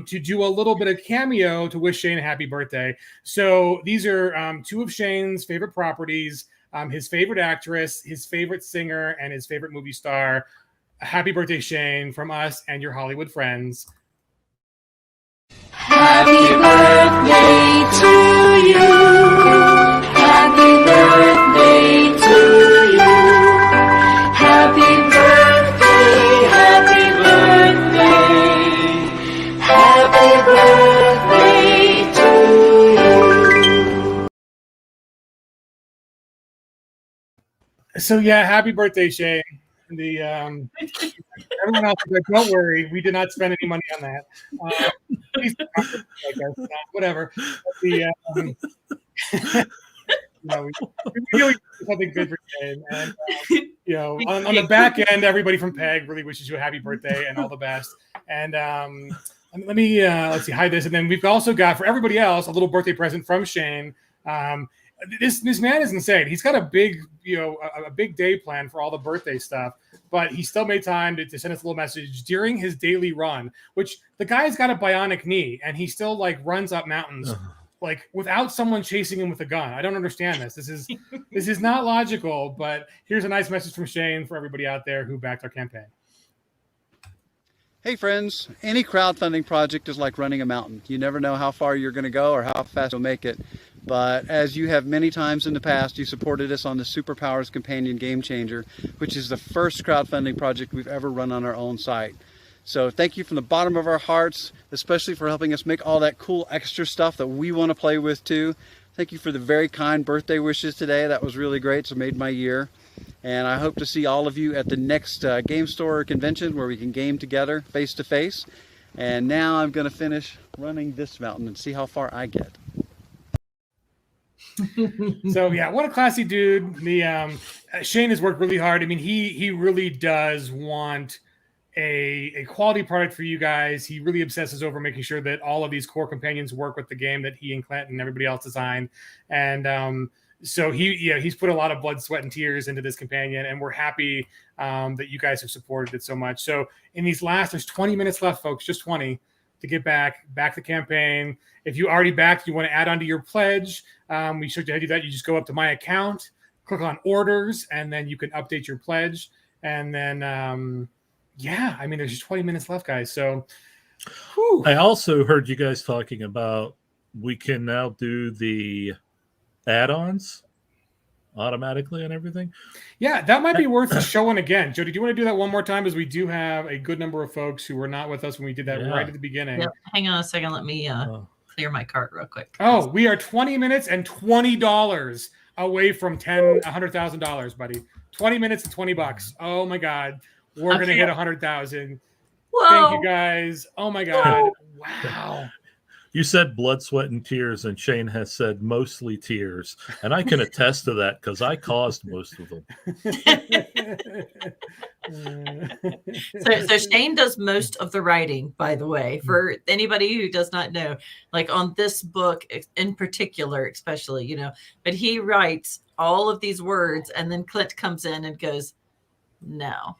To do a little bit of cameo to wish Shane a happy birthday. So these are two of Shane's favorite properties, his favorite actress, his favorite singer, and his favorite movie star. Happy birthday, Shane, from us and your Hollywood friends. Happy birthday to you. Happy birthday to you. Happy birthday, happy birthday. Happy birthday to you. So happy birthday, Shane. Everyone else is like, don't worry, we did not spend any money on that. Please, whatever. We really do something good for Shane. And on the back end, everybody from PEG really wishes you a happy birthday and all the best. And let me let's see, hide this. And then we've also got for everybody else a little birthday present from Shane. this man is insane. He's got a big, a big day plan for all the birthday stuff, but he still made time to send us a little message during his daily run, which the guy's got a bionic knee and he still like runs up mountains like without someone chasing him with a gun. I don't understand this. This is not logical, but here's a nice message from Shane for everybody out there who backed our campaign. Hey friends, any crowdfunding project is like running a mountain. You never know how far you're going to go or how fast you'll make it. But as you have many times in the past, you supported us on the Superpowers Companion Game Changer, which is the first crowdfunding project we've ever run on our own site. So thank you from the bottom of our hearts, especially for helping us make all that cool extra stuff that we want to play with too. Thank you for the very kind birthday wishes today. That was really great. So it made my year. And I hope to see all of you at the next game store convention where we can game together face to face. And now I'm going to finish running this mountain and see how far I get. So yeah, what a classy dude. Shane has worked really hard. I mean, he really does want a quality product for you guys. He really obsesses over making sure that all of these core companions work with the game that he and Clint and everybody else designed. And so he's put a lot of blood, sweat, and tears into this companion, and we're happy that you guys have supported it so much. So in there's 20 minutes left, folks, just 20 to get back the campaign. If you already backed, you want to add on to your pledge, we showed you how to do that. You just go up to my account, click on orders, and then you can update your pledge. And then, there's just 20 minutes left, guys. So whew. I also heard you guys talking about we can now do the add-ons automatically and everything. Yeah, that might be worth showing again. Jody, do you want to do that one more time? As we do have a good number of folks who were not with us when we did that right at the beginning. Yep. Hang on a second. Let me clear my cart real quick. Oh, we are 20 minutes and $20 away from $100,000, buddy. 20 minutes and $20. Oh my God. We're going to hit 100,000. Thank you guys. Oh my God. Wow. You said blood, sweat, and tears, and Shane has said mostly tears. And I can attest to that because I caused most of them. So Shane does most of the writing, by the way, for anybody who does not know, like on this book in particular, especially, but he writes all of these words and then Clint comes in and goes, no.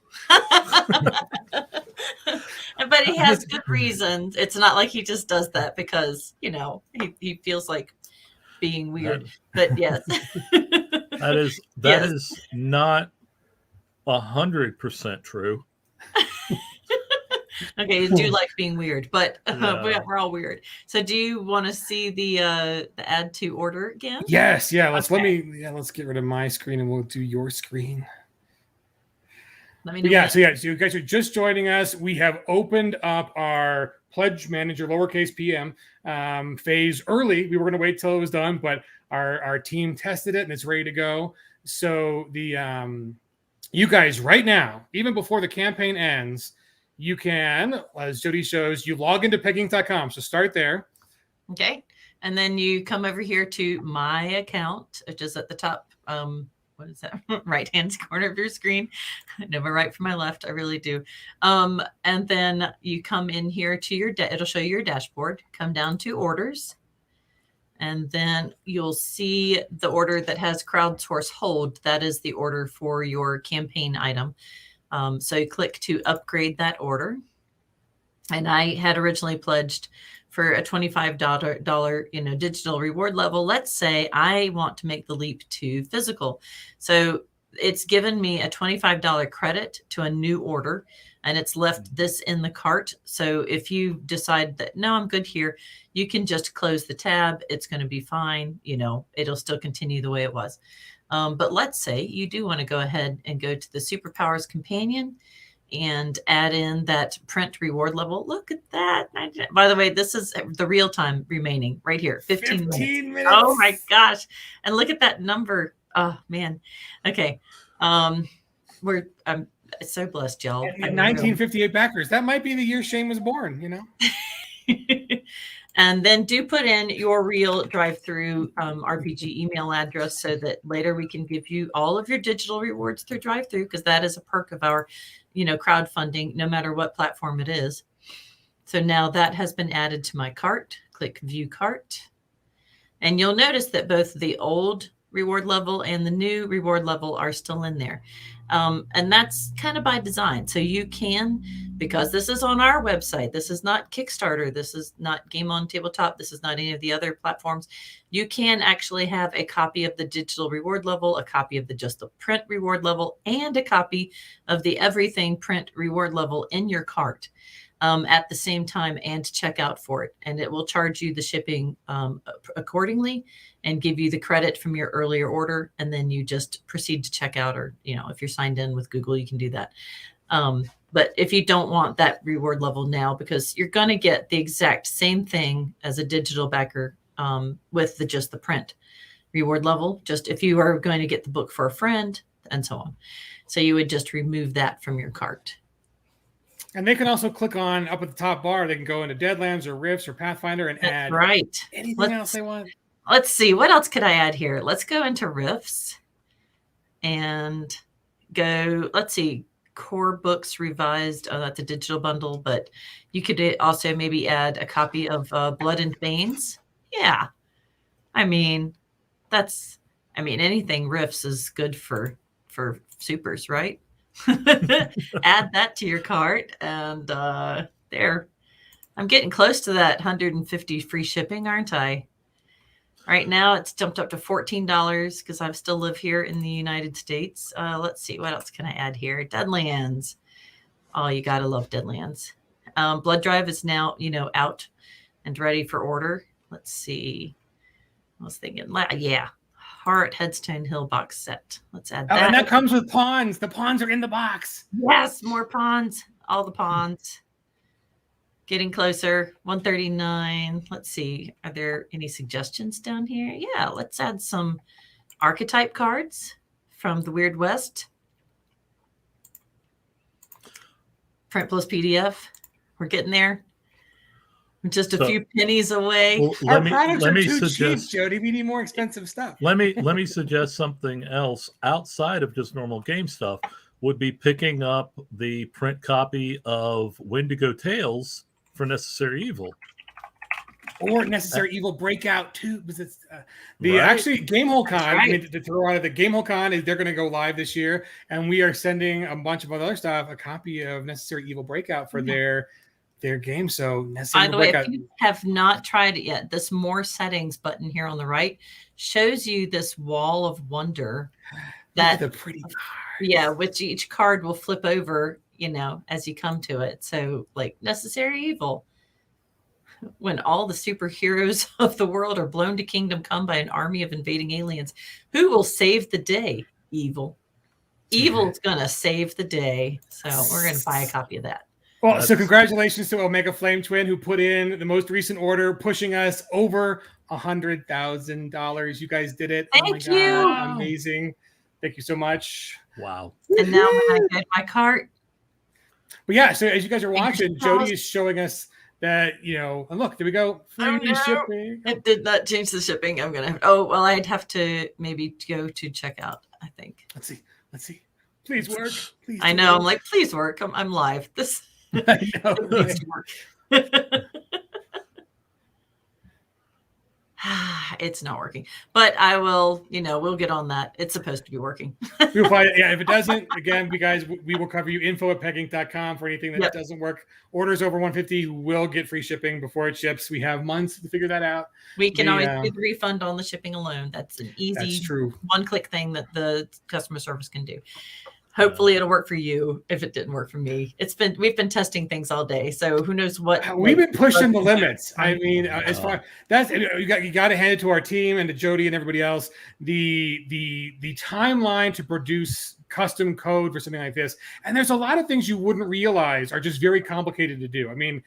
But he has good reasons. It's not like he just does that because, he feels like being weird. But yes. That is not 100% true. Okay, you do like being weird, but we're all weird. So do you want to see the add to order again? Yes, yeah. Let's get rid of my screen and we'll do your screen. Let me know. So you guys are just joining us. We have opened up our Pledge Manager, lowercase PM, phase early. We were going to wait till it was done, but our team tested it and it's ready to go. So you guys right now, even before the campaign ends, you can, as Jody shows, you log into pegging.com. So start there. Okay. And then you come over here to my account, which is at the top. What is that? Right hand corner of your screen. I know my right from my left. I really do. And then you come in here to your, it'll show you your dashboard. Come down to orders. And then you'll see the order that has crowdsource hold. That is the order for your campaign item. So you click to upgrade that order. And I had originally pledged for a $25 digital reward level. Let's say I want to make the leap to physical. So it's given me a $25 credit to a new order, and it's left this in the cart. So if you decide that, no, I'm good here, you can just close the tab. It's going to be fine. It'll still continue the way it was. But let's say you do want to go ahead and go to the Superpowers Companion and add in that print reward level. Look at that. By the way, this is the real time remaining right here. 15 minutes. Oh my gosh. And look at that number. Oh man. Okay. I'm so blessed, y'all. 1958 backers. That might be the year Shane was born, And then do put in your real drive-through RPG email address so that later we can give you all of your digital rewards through drive-through, because that is a perk of our, crowdfunding, no matter what platform it is. So now that has been added to my cart. Click View Cart. And you'll notice that both the old reward level and the new reward level are still in there. And that's kind of by design. So you can, because this is on our website, this is not Kickstarter, this is not Game on Tabletop, this is not any of the other platforms. You can actually have a copy of the digital reward level, a copy of the just the print reward level, and a copy of the everything print reward level in your cart at the same time and check out for it. And it will charge you the shipping accordingly and give you the credit from your earlier order. And then you just proceed to check out, or, if you're signed in with Google, you can do that. But if you don't want that reward level now, because you're going to get the exact same thing as a digital backer with just the print reward level, just if you are going to get the book for a friend and so on. So you would just remove that from your cart. And they can also click on up at the top bar. They can go into Deadlands or Rifts or Pathfinder and add anything else they want. Let's see. What else could I add here? Let's go into Rifts and go, let's see, Core Books Revised. Oh, that's a digital bundle, but you could also maybe add a copy of Blood and Veins. Yeah. Anything Rifts is good for supers, right? Add that to your cart, and there, I'm getting close to that 150 free shipping, aren't I? Right now it's jumped up to $14 because I still live here in the United States. Let's see, what else can I add here? Deadlands. Oh, you gotta love Deadlands. Blood Drive is now out and ready for order. Let's see, I was thinking, yeah, Heart Headstone Hill box set. Let's add that. And that comes with pawns. The pawns are in the box. Yes, more pawns. All the pawns. Getting closer. 139. Let's see. Are there any suggestions down here? Yeah, let's add some archetype cards from the Weird West. Print plus PDF. We're getting there. We're just a few pennies away. Well, Our products are too cheap, Jody. We need more expensive stuff. Let me suggest something else outside of just normal game stuff. Would be picking up the print copy of Wendigo Tales for Necessary Evil, or Necessary Evil Breakout too, because it's actually Gamehole Con. Right. I mean, to throw out of the Gamehole Con is they're going to go live this year, and we are sending a bunch of other stuff, a copy of Necessary Evil Breakout for their game. So by the way, if you have not tried it yet, this more settings button here on the right shows you this wall of wonder. That the pretty cards. Yeah, which each card will flip over, as you come to it. So like Necessary Evil. When all the superheroes of the world are blown to kingdom come by an army of invading aliens, who will save the day? Evil. Evil's gonna save the day. So we're gonna buy a copy of that. Well, so congratulations to Omega Flame Twin, who put in the most recent order, pushing us over $100,000. You guys did it. Thank you. God, amazing. Thank you so much. Wow. And now when I get my cart. But yeah, so as you guys are watching, Jody is showing us that, and look, there we go. Free shipping. It did not change the shipping. I'm going to I'd have to maybe go to checkout, I think. Let's see. Please work. Please. I know. I'm like, please work. I'm live. This I know. needs to work. It's not working, but I will, we'll get on that. It's supposed to be working. We'll find it. Yeah, if it doesn't, again, we will cover you. info@pegging.com for anything that doesn't work. Orders over 150 will get free shipping before it ships. We have months to figure that out. We can always do the refund on the shipping alone. That's an easy one-click thing that the customer service can do. Hopefully it'll work for you. If it didn't work for me, we've been testing things all day, so who knows what we've been pushing the limits. I mean, as far that's you got to hand it to our team and to Jody and everybody else. The timeline to produce custom code for something like this, and there's a lot of things you wouldn't realize are just very complicated to do. I mean,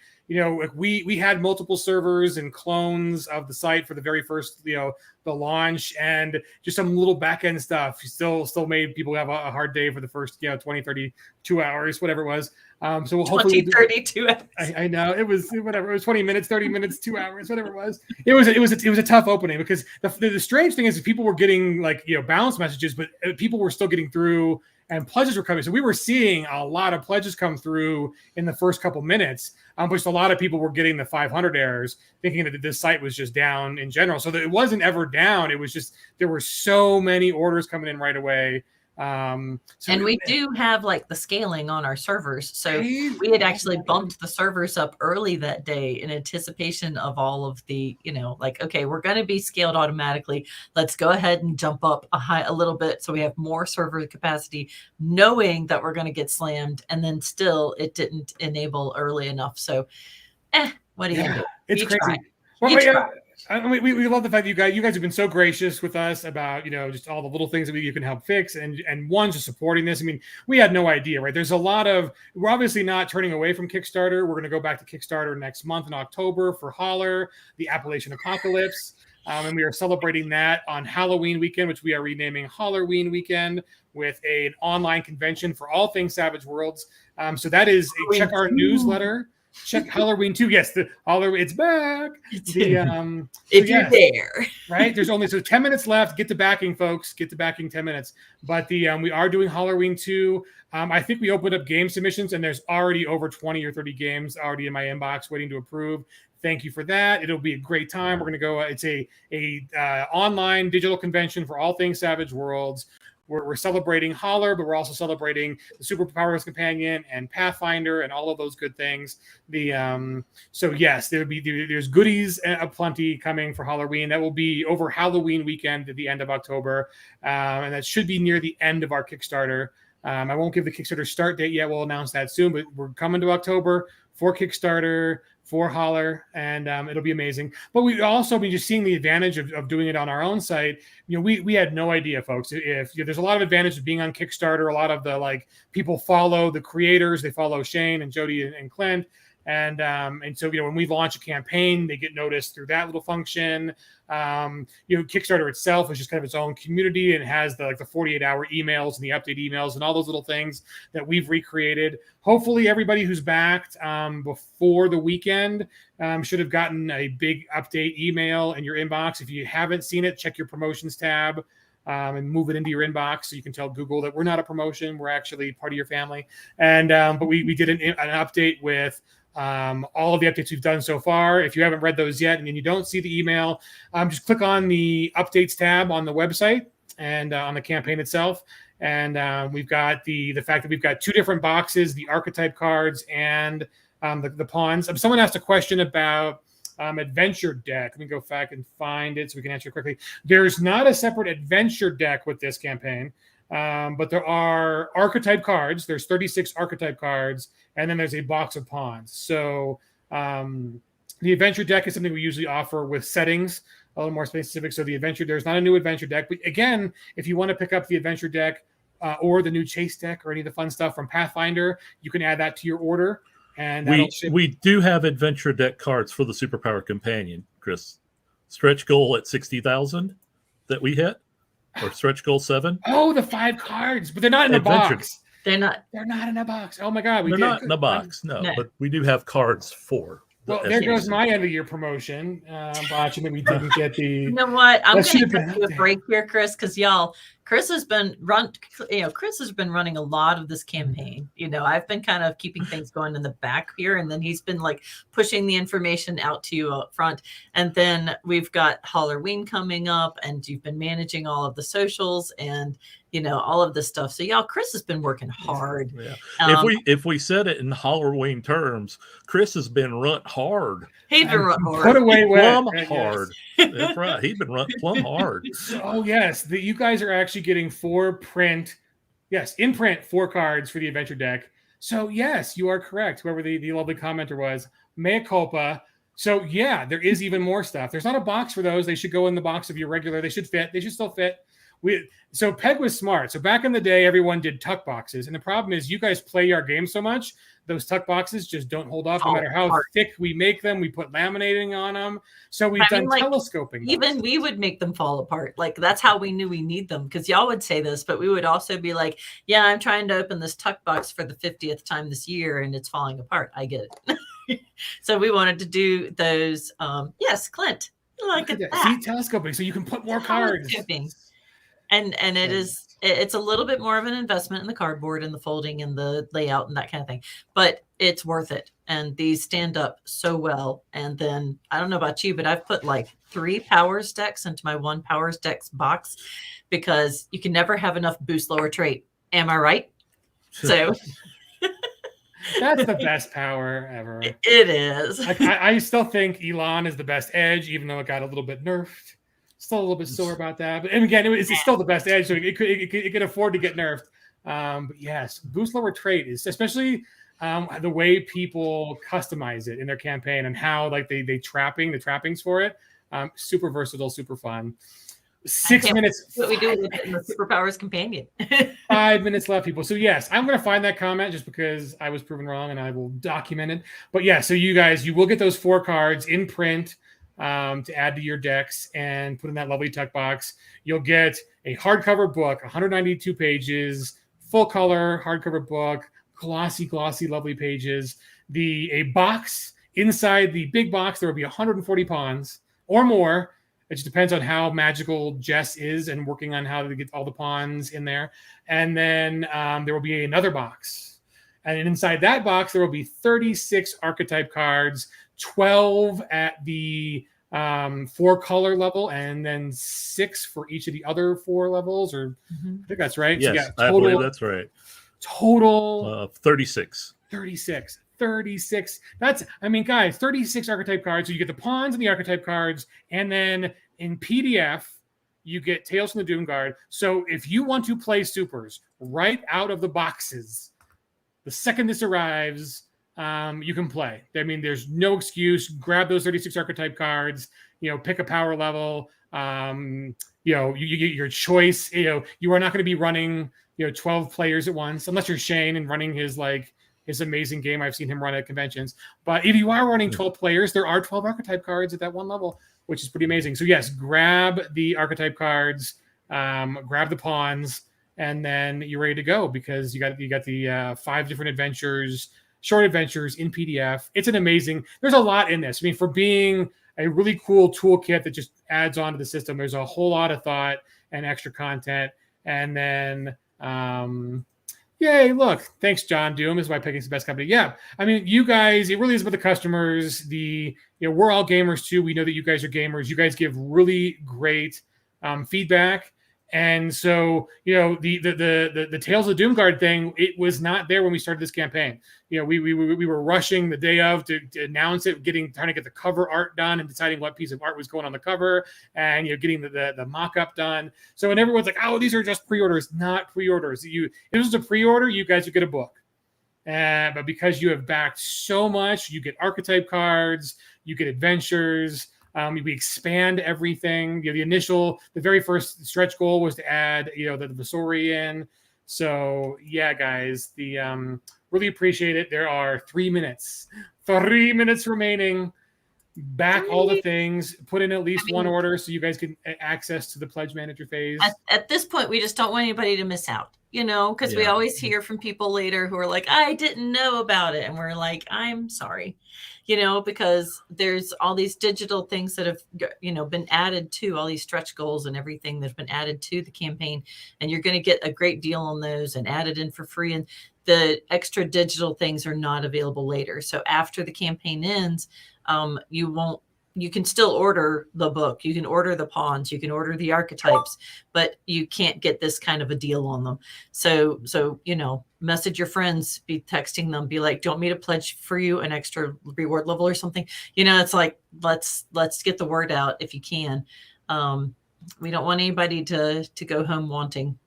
we had multiple servers and clones of the site for the very first, the launch, and just some little back-end stuff. Still made people have a hard day for the first, 20, 32 hours, whatever it was. So we'll hopefully 32 hours. I know it was whatever. It was 20 minutes, 30 minutes, 2 hours, whatever it was. It was a tough opening because the strange thing is people were getting bounce messages, but people were still getting through and pledges were coming. So we were seeing a lot of pledges come through in the first couple minutes. Which a lot of people were getting the 500 errors, thinking that this site was just down in general. So that it wasn't ever down. It was just there were so many orders coming in right away. And we do have like the scaling on our servers. So we had actually bumped the servers up early that day in anticipation of all of the, like, okay, we're going to be scaled automatically. Let's go ahead and jump up a little bit so we have more server capacity, knowing that we're going to get slammed. And then still it didn't enable early enough. So, what are you going to do? It's crazy. We love the fact that you guys have been so gracious with us about, just all the little things that you can help fix and one, just supporting this. I mean, we had no idea, right? There's a lot of, we're obviously not turning away from Kickstarter. We're going to go back to Kickstarter next month in October for Holler, the Appalachian Apocalypse. And we are celebrating that on Halloween weekend, which we are renaming Halloween weekend, with an online convention for all things Savage Worlds. So that is check our newsletter. Check Halloween 2. Yes, it's back. If you're there, right? There's only 10 minutes left. Get to backing, folks. Get to backing 10 minutes. But we are doing Halloween 2. I think we opened up game submissions, and there's already over 20 or 30 games already in my inbox waiting to approve. Thank you for that. It'll be a great time. We're going to go. It's a online digital convention for all things Savage Worlds. We're celebrating Holler, but we're also celebrating the Superpowers Companion and Pathfinder and all of those good things. So yes, there's goodies aplenty coming for Halloween. That will be over Halloween weekend at the end of October, and that should be near the end of our Kickstarter. I won't give the Kickstarter start date yet. We'll announce that soon, but we're coming to October for Kickstarter, for Holler, and it'll be amazing. But we also been just seeing the advantage of doing it on our own site. We had no idea, folks. If there's a lot of advantage of being on Kickstarter. A lot of the people follow the creators. They follow Shane and Jody and Clint. And so, when we launch a campaign, they get noticed through that little function. Kickstarter itself is just kind of its own community and has the 48-hour emails and the update emails and all those little things that we've recreated. Hopefully everybody who's backed before the weekend should have gotten a big update email in your inbox. If you haven't seen it, check your promotions tab. And move it into your inbox so you can tell Google that we're not a promotion. We're actually part of your family. And but we did an update with all of the updates we've done so far. If you haven't read those yet and you don't see the email, just click on the updates tab on the website and on the campaign itself. And we've got the fact that we've got 2 different boxes, the archetype cards and the pawns. Someone asked a question about adventure deck. Let me go back and find it so we can answer it quickly. There's not a separate adventure deck with this campaign, but there are archetype cards. There's 36 archetype cards, and then there's a box of pawns. So the adventure deck is something we usually offer with settings a little more specific. So there's not a new adventure deck. But again, if you want to pick up the adventure deck or the new chase deck or any of the fun stuff from Pathfinder, you can add that to your order. And we do have adventure deck cards for the Superpower Companion, Chris. Stretch goal at 60,000 that we hit, or stretch goal 7. Oh, the 5 cards, but they're not in a box. They're not in a box. Oh my God, they're not in a box. No, but we do have cards for. Well, there goes my end of year promotion. Botching that we didn't get the. You know what? I'm going to cut you a break here, Chris, because Chris has been running a lot of this campaign. I've been kind of keeping things going in the back here, and then he's been pushing the information out to you up front. And then we've got Halloween coming up, and you've been managing all of the socials and all of this stuff. So Chris has been working hard. Yeah. If we said it in Halloween terms, Chris has been run hard. He's been run hard. Put away plumb hard. That's right. He's been run plumb hard. Oh yes, you guys are actually getting in print 4 cards for the adventure deck. So yes, you are correct. Whoever the lovely commenter was, mea culpa. So yeah, there is even more stuff. There's not a box for those. They should go in the box of your regular. They should still fit. So Peg was smart. So back in the day, everyone did tuck boxes. And the problem is you guys play our game so much, those tuck boxes just don't hold up no matter how thick we make them. We put laminating on them. So we've done telescoping. Even we would make them fall apart. That's how we knew we need them. Because y'all would say this, but we would also be like, yeah, I'm trying to open this tuck box for the 50th time this year and it's falling apart. I get it. So we wanted to do those. Yes, Clint. Look at that. See, telescoping. So you can put more cards. And it's a little bit more of an investment in the cardboard and the folding and the layout and that kind of thing, but it's worth it. And these stand up so well. And then I don't know about you, but I've put like 3 Powers decks into my 1 Powers decks box because you can never have enough boost lower trait. Am I right? So That's the best power ever. it is. Like, I still think Elon is the best edge, even though it got a little bit nerfed. Still a little bit sore about that, but and again, it's still the best edge, so it could afford to get nerfed. But yes, boost lower trait is especially the way people customize it in their campaign and how like they the trappings for it. Super versatile, super fun. 6 minutes. What we do with it in the Superpowers Companion. 5 minutes left, people. So yes, I'm going to find that comment just because I was proven wrong, and I will document it. But yeah, so you guys, you will get those 4 cards in print to add to your decks and put in that lovely tuck box. You'll get a hardcover book, 192 pages, full color hardcover book, glossy, lovely pages. A box. Inside the big box, there will be 140 pawns or more. It just depends on how magical Jess is and working on how to get all the pawns in there. And then there will be another box. And inside that box, there will be 36 archetype cards, 12 at the 4 color level, and then 6 for each of the other 4 levels. Or I think that's right. Yes, so I believe that's right. Total 36. 36. That's, I mean, guys, 36 archetype cards. So you get the pawns and the archetype cards, and then in PDF, you get Tales from the Doomguard. So if you want to play supers right out of the boxes, the second this arrives, you can play. I mean, there's no excuse. Grab those 36 archetype cards, pick a power level, you get your choice. You are not going to be running, 12 players at once, unless you're Shane and running his amazing game I've seen him run at conventions. But if you are running 12 players, there are 12 archetype cards at that one level, which is pretty amazing. So yes, grab the archetype cards, grab the pawns, and then you're ready to go because you got the 5 different adventures, short adventures in PDF. It's there's a lot in this. I mean, for being a really cool toolkit that just adds on to the system, there's a whole lot of thought and extra content. And then, yay, look, thanks, John Doom. This is why Pegging's the best company. Yeah, I mean, you guys, it really is about the customers. We're all gamers too. We know that you guys are gamers. You guys give really great feedback. And so, the Tales of the Doomguard thing, it was not there when we started this campaign. We were rushing the day of to announce it, trying to get the cover art done and deciding what piece of art was going on the cover, and getting the mock-up done. So when everyone's like, "Oh, these are just pre-orders," not pre-orders. If it was a pre-order, you guys would get a book. But because you have backed so much, you get archetype cards, you get adventures. We expand everything. The very first stretch goal was to add, the Vasori in. So yeah, guys, really appreciate it. There are 3 minutes remaining. Back all the things, put in at least one order so you guys can access to the pledge manager phase. At this point, we just don't want anybody to miss out, because we always hear from people later who are like, I didn't know about it. And we're like, I'm sorry, because there's all these digital things that have, been added to all these stretch goals and everything that's been added to the campaign. And you're going to get a great deal on those and added in for free. And the extra digital things are not available later. So after the campaign ends, you can still order the book, you can order the pawns, you can order the archetypes, but you can't get this kind of a deal on them. So message your friends, be texting them, be like, do you want me to pledge for you an extra reward level or something? It's like, let's get the word out if you can. We don't want anybody to go home wanting.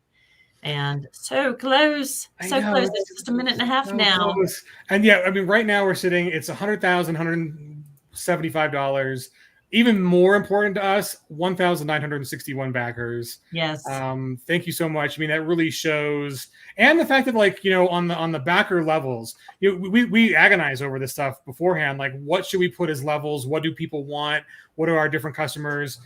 And so close. It's just a minute and a half now. Close. And yeah, I mean, right now we're sitting, it's $100,175. Even more important to us, 1,961 backers. Yes. Thank you so much. I mean, that really shows. And the fact that, on the backer levels, we agonize over this stuff beforehand. Like, what should we put as levels? What do people want? What are our different customers?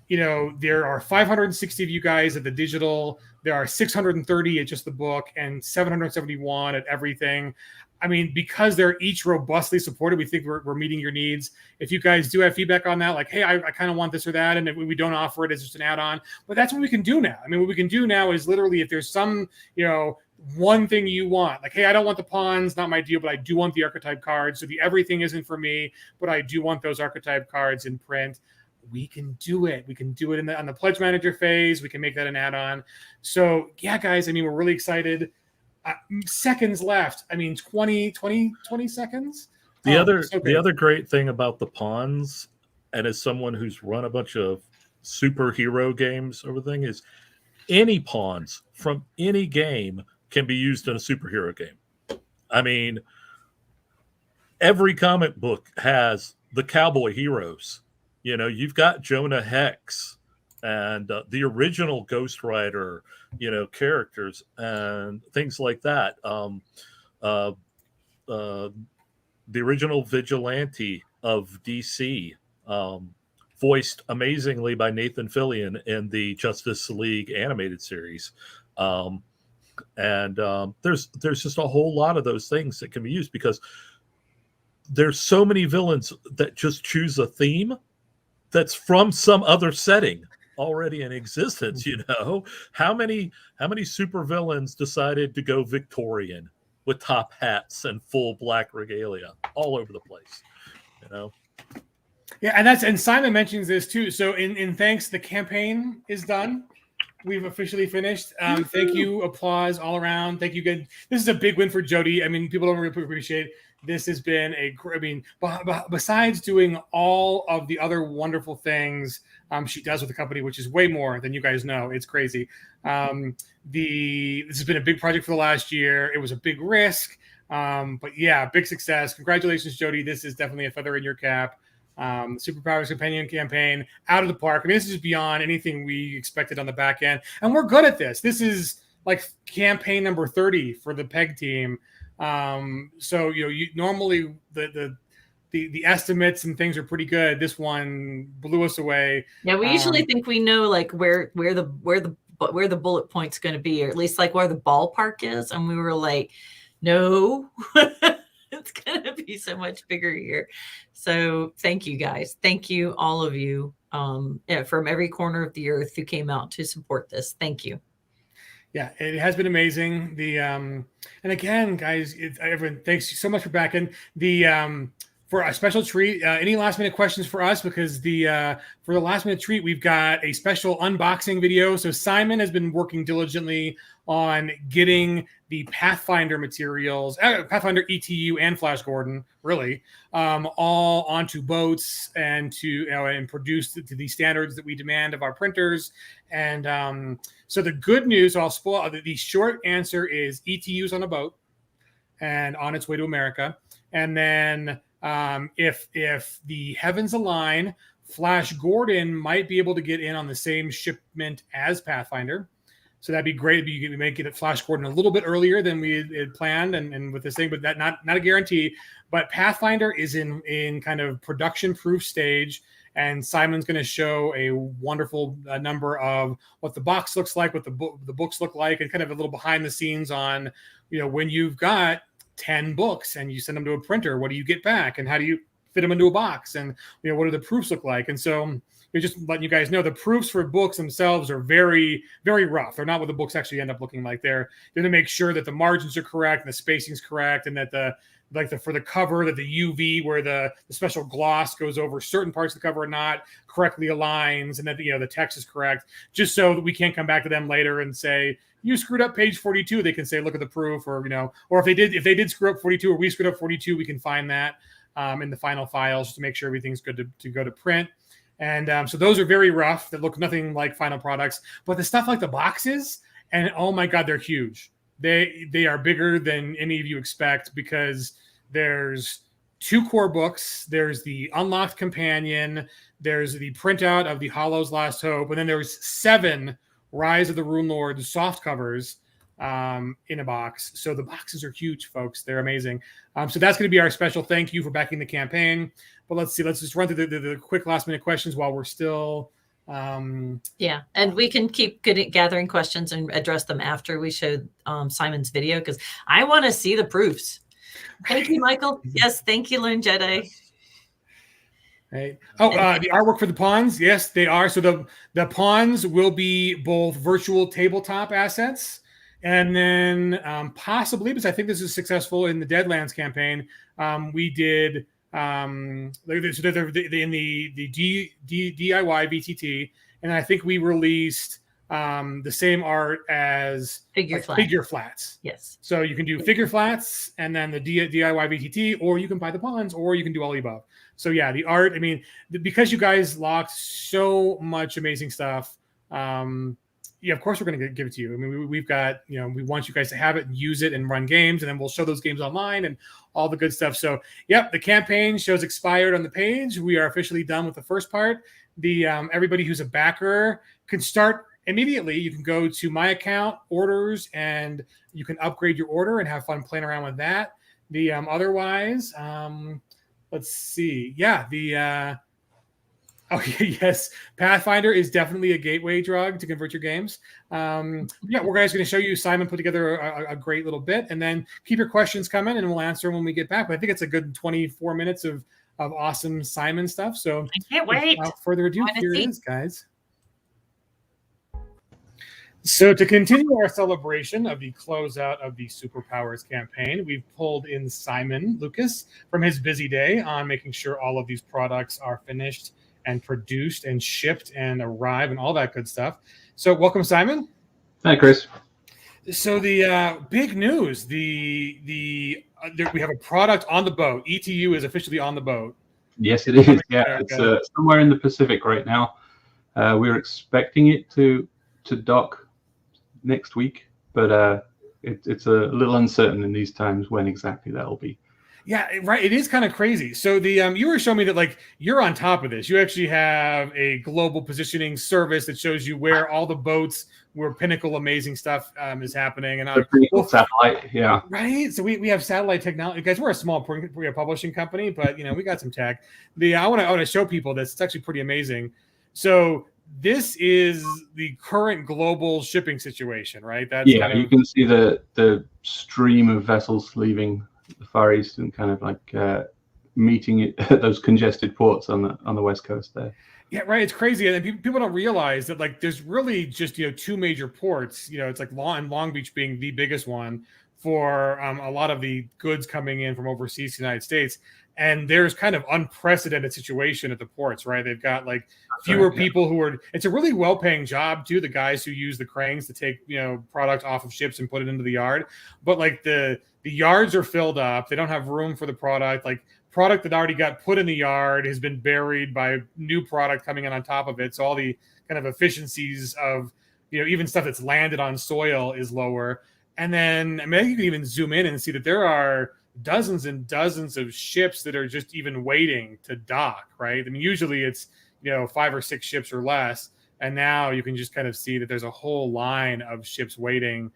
there are 560 of you guys at the digital. There are 630 at just the book and 771 at everything. I mean, because they're each robustly supported, we think we're meeting your needs. If you guys do have feedback on that, like, hey, I kind of want this or that, and if we don't offer it as just an add-on, but that's what we can do now. I mean, what we can do now is literally if there's some, one thing you want, like, hey, I don't want the pawns, not my deal, but I do want the archetype cards. So the everything isn't for me, but I do want those archetype cards in print. We can do it. We can do it on the pledge manager phase. We can make that an add-on. So yeah, guys, I mean, we're really excited. Seconds left. I mean, 20 seconds. The other great thing about the pawns, and as someone who's run a bunch of superhero games, everything is any pawns from any game can be used in a superhero game. I mean, every comic book has the cowboy heroes. You've got Jonah Hex and the original Ghost Rider, characters and things like that. The original Vigilante of DC, voiced amazingly by Nathan Fillion in the Justice League animated series. There's just a whole lot of those things that can be used because there's so many villains that just choose a theme that's from some other setting already in existence. How many super villains decided to go Victorian with top hats and full black regalia all over the place? Yeah, and Simon mentions this too. So in thanks, the campaign is done. We've officially finished. Thank you, applause all around. Thank you again. This is a big win for Jody. I mean, people don't really appreciate it. This has been besides doing all of the other wonderful things she does with the company, which is way more than you guys know. It's crazy. This has been a big project for the last year. It was a big risk, but yeah, big success. Congratulations, Jody. This is definitely a feather in your cap. Superpowers Companion campaign out of the park. I mean, this is beyond anything we expected on the back end, and we're good at this. This is like campaign number 30 for the PEG team. So you normally the estimates and things are pretty good. This one blew us away. Yeah, we usually think we know like where the bullet point's going to be, or at least like where the ballpark is, and we were like, no. It's going to be so much bigger here. So thank you guys. Thank you, all of you, from every corner of the earth who came out to support this. Thank you. Yeah, it has been amazing. And again, guys, everyone, thanks so much for backing for a special treat. Any last minute questions for us? Because for the last minute treat, we've got a special unboxing video. So Simon has been working diligently on getting the Pathfinder materials, Pathfinder ETU and Flash Gordon, really, all onto boats and and produced to the standards that we demand of our printers. And so the good news, I'll spoil. The short answer is ETU's on a boat and on its way to America. And then if the heavens align, Flash Gordon might be able to get in on the same shipment as Pathfinder. So that'd be great if you could make it Flash Gordon a little bit earlier than we had planned and with this thing, but that not a guarantee. But Pathfinder is in kind of production proof stage, and Simon's going to show a wonderful number of what the box looks like, what the books look like, and kind of a little behind the scenes on, when you've got 10 books and you send them to a printer, what do you get back, and how do you fit them into a box, and what do the proofs look like? And so we're just letting you guys know the proofs for books themselves are very, very rough. They're not what the books actually end up looking like. They're going to make sure that the margins are correct and the spacing is correct, and that for the cover, that the UV where the special gloss goes over certain parts of the cover are not correctly aligns, and that the text is correct, just so that we can't come back to them later and say, you screwed up page 42. They can say, look at the proof, or or if they did screw up 42, or we screwed up 42, we can find that in the final files just to make sure everything's good to go to print. And so those are very rough, that look nothing like final products. But the stuff like the boxes, and oh my God, they're huge. They are bigger than any of you expect, because there's 2 core books. There's the Unlocked Companion. There's the printout of the Hollow's Last Hope. And then there's 7 Rise of the Rune Lord soft covers in a box. So the boxes are huge, folks. They're amazing. So that's going to be our special thank you for backing the campaign. But let's just run through the quick last minute questions while we're still Yeah, and we can keep gathering questions and address them after we show Simon's video, because I want to see the proofs. Thank you, Michael. Yes, thank you, Lone Jedi. Right. Oh, the artwork for the pawns. Yes, they are. So the pawns will be both virtual tabletop assets, and then possibly, because I think this is successful in the Deadlands campaign, we did in the DIY VTT, and I think we released the same art as figure flats. Yes. So you can do figure flats and then the DIY VTT, or you can buy the pawns, or you can do all the above. So yeah, the art, I mean, because you guys locked so much amazing stuff, yeah, of course we're going to give it to you. I mean, we've got, we want you guys to have it and use it and run games, and then we'll show those games online and all the good stuff. So yep, the campaign shows expired on the page. We are officially done with the first part. The everybody who's a backer can start immediately. You can go to my account, orders, and you can upgrade your order and have fun playing around with that. The otherwise, let's see. Yeah, the yes, Pathfinder is definitely a gateway drug to convert your games. Yeah, we're guys going to show you. Simon put together a great little bit, and then keep your questions coming, and we'll answer them when we get back. But I think it's a good 24 minutes of awesome Simon stuff. So I can't wait. Without further ado, here it is, guys. So to continue our celebration of the closeout of the Superpowers campaign, we've pulled in Simon Lucas from his busy day on making sure all of these products are finished and produced and shipped and arrive and all that good stuff. So welcome, Simon. Hi, Chris. So the big news, we have a product on the boat. ETU is officially on the boat. Yes, it is. Yeah, it's somewhere in the Pacific right now. We're expecting it to dock next week, but it's a little uncertain in these times when exactly that'll be. Yeah, right. It is kind of crazy. So you were showing me that like you're on top of this. You actually have a global positioning service that shows you where all the boats, where pinnacle amazing stuff is happening. And satellite, yeah, right. So we have satellite technology, guys. We're a small publishing company, but we got some tech. I want to show people this. It's actually pretty amazing. So this is the current global shipping situation, right? That's you can see the stream of vessels leaving the Far East and kind of like meeting it at those congested ports on the West Coast there. Yeah, right. It's crazy, and people don't realize that like there's really just two major ports. It's like Long Beach being the biggest one for a lot of the goods coming in from overseas to the United States. And there's kind of unprecedented situation at the ports, right? They've got like fewer people who are. It's a really well-paying job too. The guys who use the cranes to take product off of ships and put it into the yard, but like the yards are filled up. They don't have room for the product. Like product that already got put in the yard has been buried by new product coming in on top of it. So all the kind of efficiencies of even stuff that's landed on soil is lower. And then you can even zoom in and see that there are dozens and dozens of ships that are just even waiting to dock, right? I mean, usually it's 5 or 6 ships or less, and now you can just kind of see that there's a whole line of ships waiting,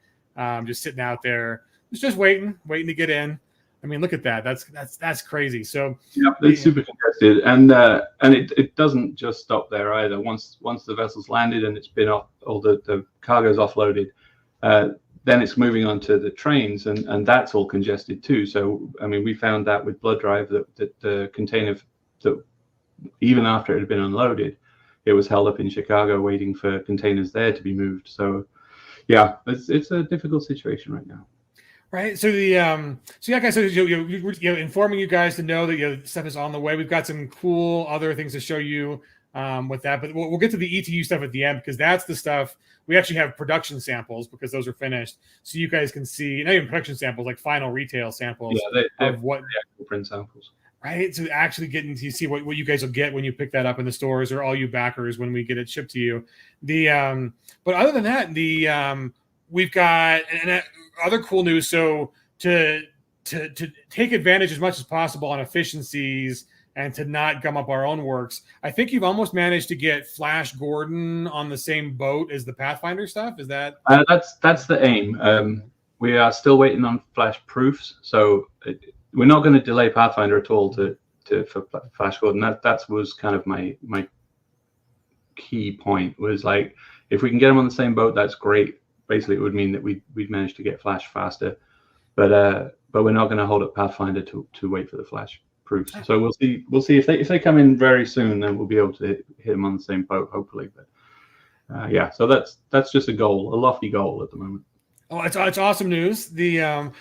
just sitting out there, just waiting to get in. I mean, look at that. That's crazy. So yeah, it's super congested, and it doesn't just stop there either. Once the vessel's landed and it's been off, all the cargo's offloaded, then it's moving on to the trains, and that's all congested too. So, I mean, we found that with Blood Drive that the container, that even after it had been unloaded, it was held up in Chicago waiting for containers there to be moved. So, yeah, it's a difficult situation right now. Right. So guys, so informing you guys to know that stuff is on the way. We've got some cool other things to show you with that, but we'll get to the ETU stuff at the end, because that's the stuff. We actually have production samples because those are finished, so you guys can see, not even production samples, like final retail samples of what the actual print samples. Right. So actually getting to see what you guys will get when you pick that up in the stores, or all you backers when we get it shipped to you. But other than that, we've got other cool news. So to take advantage as much as possible on efficiencies and to not gum up our own works, I think you've almost managed to get Flash Gordon on the same boat as the Pathfinder stuff. Is that? That's the aim. We are still waiting on Flash proofs, so we're not going to delay Pathfinder at all for Flash Gordon. That was kind of my key point. Was like, if we can get them on the same boat, that's great. Basically, it would mean that we'd manage to get Flash faster, but we're not going to hold up Pathfinder to wait for the Flash proofs. So we'll see if they come in very soon, then we'll be able to hit them on the same boat, hopefully. But yeah, so that's just a lofty goal at the moment. Oh, it's awesome news.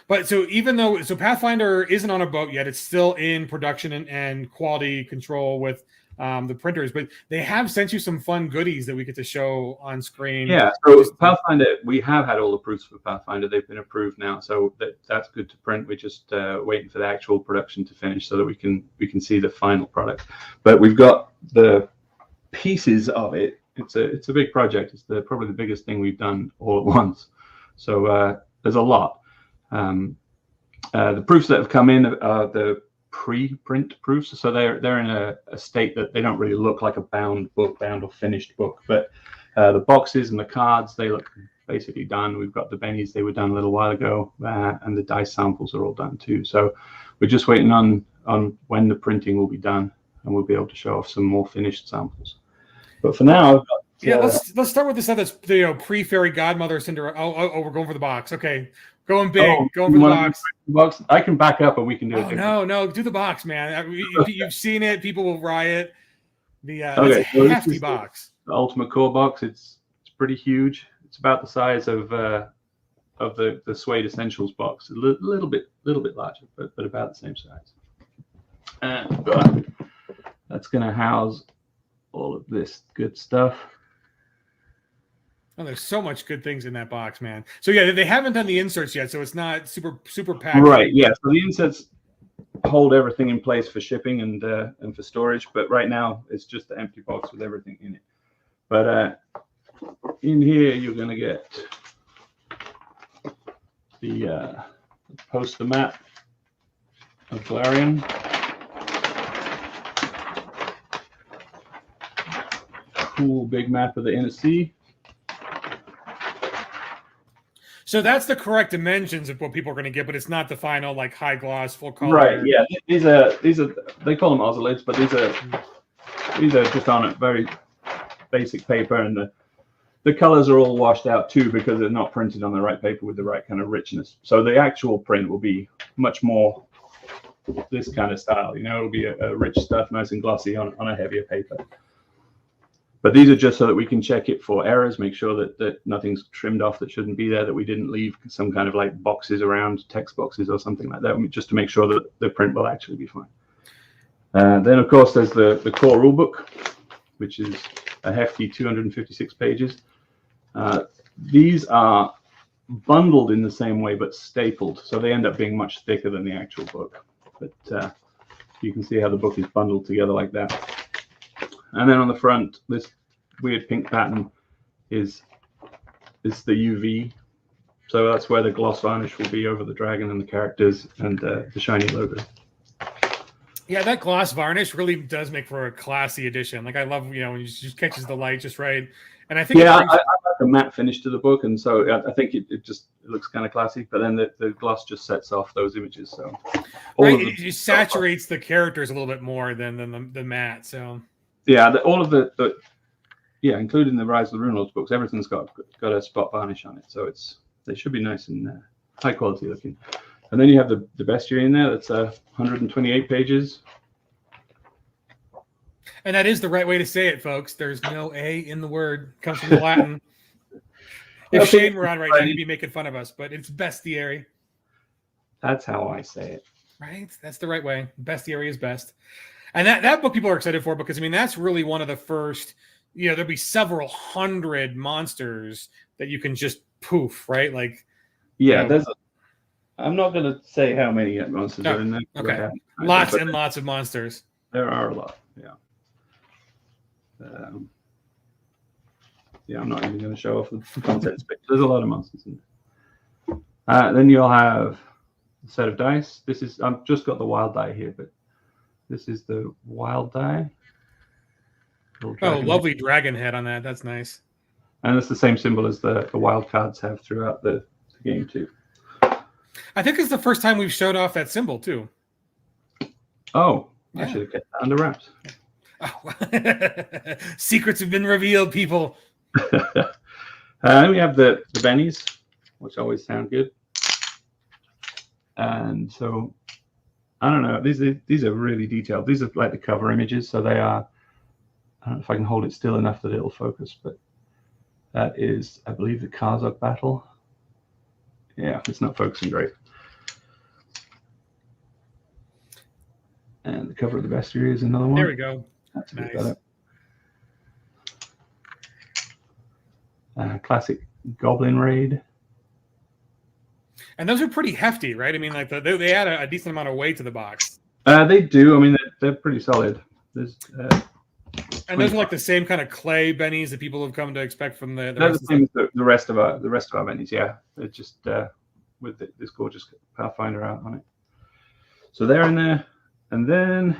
But so even though Pathfinder isn't on a boat yet, it's still in production and quality control with the printers. But they have sent you some fun goodies that we get to show on screen. Yeah, so Pathfinder, we have had all the proofs for Pathfinder. They've been approved now, so that's good to print. We're just waiting for the actual production to finish so that we can see the final product. But we've got the pieces of it. It's a big project. It's probably the biggest thing we've done all at once. So there's a lot. The proofs that have come in are the pre-print proofs. So they're in a state that they don't really look like a bound or finished book. But the boxes and the cards, they look basically done. We've got the bennies, they were done a little while ago, and the dice samples are all done too. So we're just waiting on when the printing will be done, and we'll be able to show off some more finished samples. But for now, I've got, yeah, let's start with the stuff that's pre-fairy godmother Cinderella. Oh, we're going for the box. Okay, going big, going for the box. I can back up, and we can do it. No, do the box, man. You've seen it. People will riot. It's a hefty box. The Ultimate Core box. It's pretty huge. It's about the size of the Suede Essentials box. A little bit larger, but about the same size. And that's going to house all of this good stuff. Oh, there's so much good things in that box, man. So yeah, they haven't done the inserts yet, so it's not super packed. Right. Yeah. So the inserts hold everything in place for shipping and for storage, but right now it's just the empty box with everything in it. But in here you're going to get the poster map of Galarian. Cool big map of the Inner Sea. So that's the correct dimensions of what people are going to get, but it's not the final like high gloss full color. Right. Yeah. These are they call them ozolids, but these are just on a very basic paper, and the colors are all washed out too because they're not printed on the right paper with the right kind of richness. So the actual print will be much more this kind of style. It'll be a rich stuff, nice and glossy on a heavier paper. But these are just so that we can check it for errors, make sure that nothing's trimmed off that shouldn't be there, that we didn't leave some kind of like boxes around, text boxes or something like that, just to make sure that the print will actually be fine. Then, of course, there's the core rulebook, which is a hefty 256 pages. These are bundled in the same way, but stapled. So they end up being much thicker than the actual book. But you can see how the book is bundled together like that. And then on the front, this weird pink pattern is the UV. So that's where the gloss varnish will be over the dragon and the characters and the shiny logo. Yeah, that gloss varnish really does make for a classy edition. Like I love, when it just catches the light just right. And I think I like the matte finish to the book, and so I think it looks kind of classy. But then the gloss just sets off those images. So it saturates the characters a little bit more than the matte. So. Yeah, including the Rise of the Runelords books, everything's got a spot varnish on it, so they should be nice and high quality looking. And then you have the bestiary in there. That's 128 pages. And that is the right way to say it, folks. There's no A in the word. It comes from the Latin. If Shane were on right now, he'd be making fun of us, but it's bestiary. That's how I say it. Right? That's the right way. Bestiary is best. And that book people are excited for because, that's really one of the first, there'll be several hundred monsters that you can just poof, right? Like, yeah, I'm not going to say how many monsters are in there. Okay. Lots and lots of monsters. There are a lot, yeah. I'm not even going to show off the contents, but there's a lot of monsters in there. Then you'll have a set of dice. I've just got the wild die here, but this is the wild die. Lovely dragon head on that. That's nice. And it's the same symbol as the wild cards have throughout the game too. I think it's the first time we've showed off that symbol too. Oh, I should have kept that under wraps. Oh. Secrets have been revealed, people. And we have the bennies, which always sound good. And so, I don't know. These are really detailed. These are like the cover images, so they are. I don't know if I can hold it still enough that it'll focus, but that is, I believe, the Kazakh battle. Yeah, it's not focusing great. And the cover of the bestiary is another one. There we go. That's a bit Nice. better. Classic Goblin Raid. And those are pretty hefty, right? I mean, like they add a decent amount of weight to the box. They do. I mean, they're pretty solid. There's. And those are like the same kind of clay bennies that people have come to expect from the They're rest the same as the rest of our bennies. Yeah, they're just with this gorgeous Pathfinder art on it. So they're in there, and then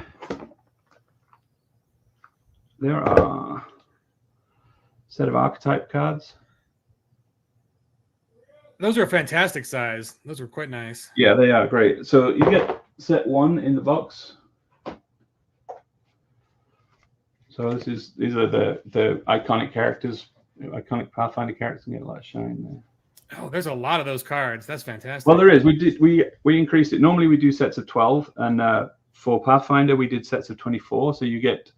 there are a set of archetype cards. Those are a fantastic size. Those are quite nice. Yeah, they are great. So you get set 1 in the box. So these are the iconic characters, iconic Pathfinder characters, and get a lot of shine there. Oh, there's a lot of those cards. That's fantastic. Well, there is. We increased it. Normally we do sets of 12, and for Pathfinder we did sets of 24. So you get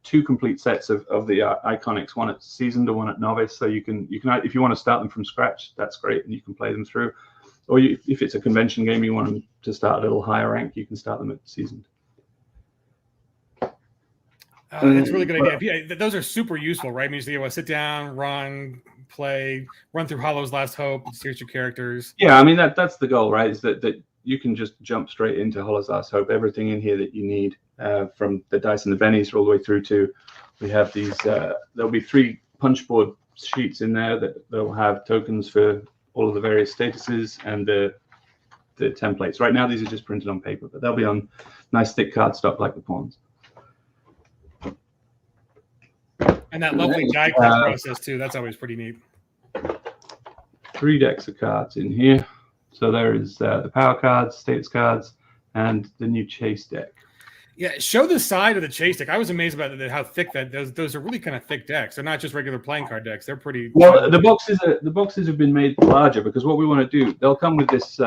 2 complete sets of the iconics, one at seasoned and one at novice. So you can if you want to start them from scratch, that's great, and you can play them through. Or if it's a convention game, you want them to start a little higher rank, you can start them at seasoned. It's a really good idea. Yeah, those are super useful, right? I mean, you want to sit down, run, play, run through Hollow's Last Hope, search your characters. Yeah, I mean that's the goal, right? Is that you can just jump straight into Hollow's Last Hope. Everything in here that you need, from the dice and the bennies all the way through to, we have these. There'll be 3 punchboard sheets in there that will have tokens for all of the various statuses and the templates. Right now, these are just printed on paper, but they'll be on nice thick cardstock like the pawns. And that lovely die cut process too. That's always pretty neat. 3 decks of cards in here. So there is the power cards, status cards, and the new chase deck. Yeah, show the side of the chase deck. I was amazed about how thick those are really kind of thick decks. They're not just regular playing card decks. They're pretty. Well, the boxes have been made larger because what we want to do, they'll come with this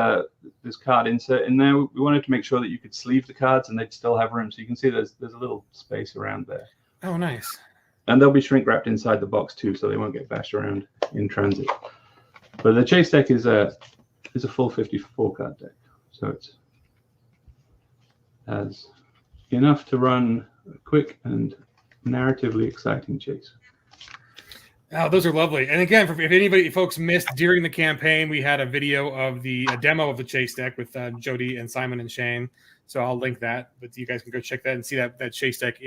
this card insert in there. We wanted to make sure that you could sleeve the cards and they'd still have room. So you can see there's a little space around there. Oh, nice. And they'll be shrink wrapped inside the box too, so they won't get bashed around in transit. But the chase deck is a full 54 card deck, so it's has enough to run a quick and narratively exciting chase. Oh, those are lovely. And again, if folks missed during the campaign, we had a video of a demo of the chase deck with Jody and Simon and Shane. So I'll link that, but you guys can go check that and see that chase deck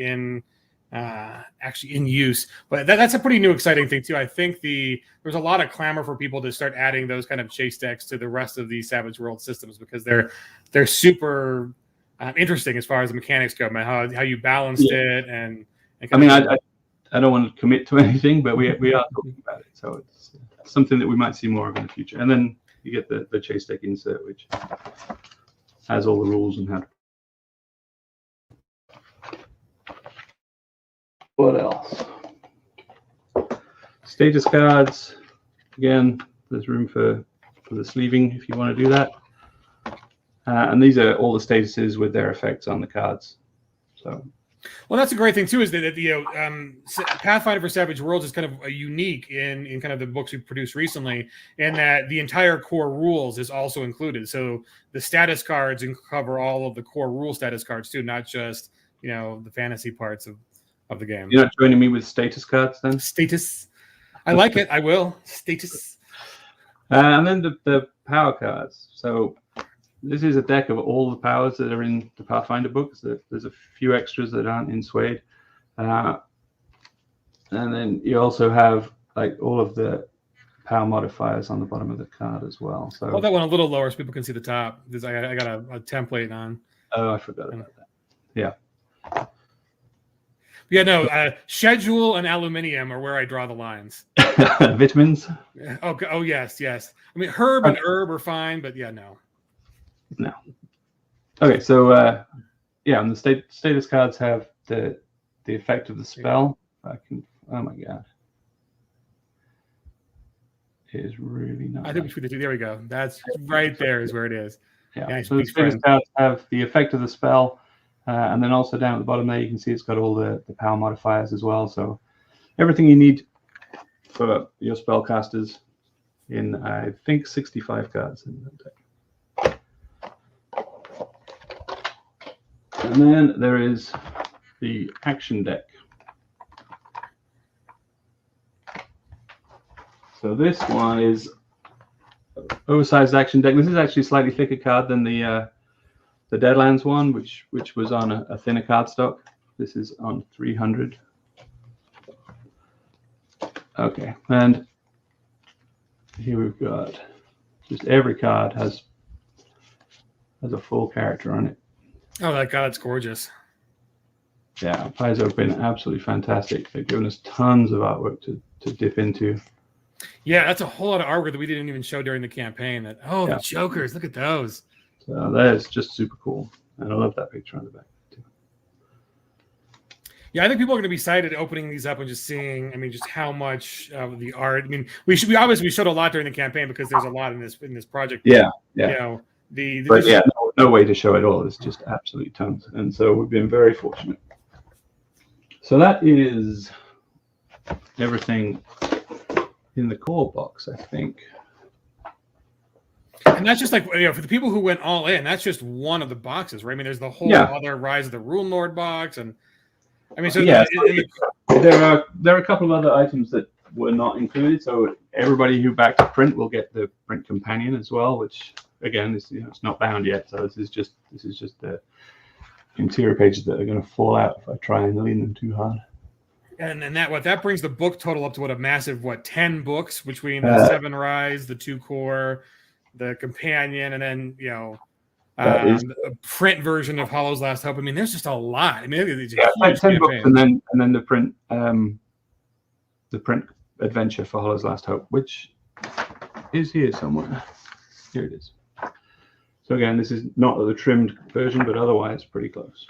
actually in use. But that's a pretty new exciting thing too. I think there's a lot of clamor for people to start adding those kind of chase decks to the rest of these Savage World systems because they're super interesting as far as the mechanics go, man. How you balanced it and I mean, I don't want to commit to anything, but we are talking about it, so it's something that we might see more of in the future. And then you get the chase deck insert, which has all the rules and how to. What else? Status cards. Again, there's room for the sleeving if you want to do that. And these are all the statuses with their effects on the cards. So, well, that's a great thing too. Is that Pathfinder for Savage Worlds is kind of a unique in kind of the books we've produced recently, in that the entire core rules is also included. So the status cards cover all of the core rule status cards too, not just the fantasy parts of the game. You're not joining me with status cards then? Status. I like it. I will. Status. And then the power cards. So this is a deck of all the powers that are in the Pathfinder books. There's a few extras that aren't in Suede. And then you also have like all of the power modifiers on the bottom of the card as well. So hold that one a little lower so people can see the top. Because I got a template on. Oh, I forgot about that. Yeah. Yeah, no, schedule and aluminium are where I draw the lines. Vitamins? Oh, yes. I mean, herb and herb are fine, but yeah, no. No. Okay, so and the status cards have the the effect of the spell. I can. Oh my god, it is really nice. I think between the two, there we go. That's right there is where it is. Yeah. Nice, So the big biggest friend. cards have the effect of the spell, and then also down at the bottom there, you can see it's got all the power modifiers as well. So everything you need for your spellcasters in, I think, 65 cards in the deck. And then there is the action deck. So this one is oversized action deck. This is actually a slightly thicker card than the Deadlands one, which was on a thinner cardstock. This is on 300. Okay, and here we've got just every card has a full character on it. Oh, that god, it's gorgeous. Yeah, Paizo have been absolutely fantastic. They've given us tons of artwork to dip into. Yeah, that's a whole lot of artwork that we didn't even show during the campaign. That Yeah. the Jokers, look at those. So that is just super cool, and I love that picture on the back too. Yeah, I think people are going to be excited opening these up and just seeing. I mean, just how much of the art. I mean, we showed a lot during the campaign because there's a lot in this project. Yeah. You know, But yeah, no way to show it all. It's just absolutely tons, and so we've been very fortunate. So that is everything in the core box, I think. And that's just like, for the people who went all in, that's just one of the boxes, right? I mean, there's the whole other Rise of the Rune Lord box, and I mean, so yeah, there are a couple of other items that were not included. So everybody who backed the print will get the print companion as well, which again is it's not bound yet. So this is just the interior pages that are going to fall out if I try and lean them too hard. And that brings the book total up to a massive 10 books between the 7 Rise, the 2 core, the companion, and then a print version of Hollow's Last Hope. I mean, there's just a lot. I mean, it's a huge 10 books, campaign. and then the print adventure for Hollow's Last Hope, which is here somewhere. Here it is. So again, this is not the trimmed version, but otherwise pretty close.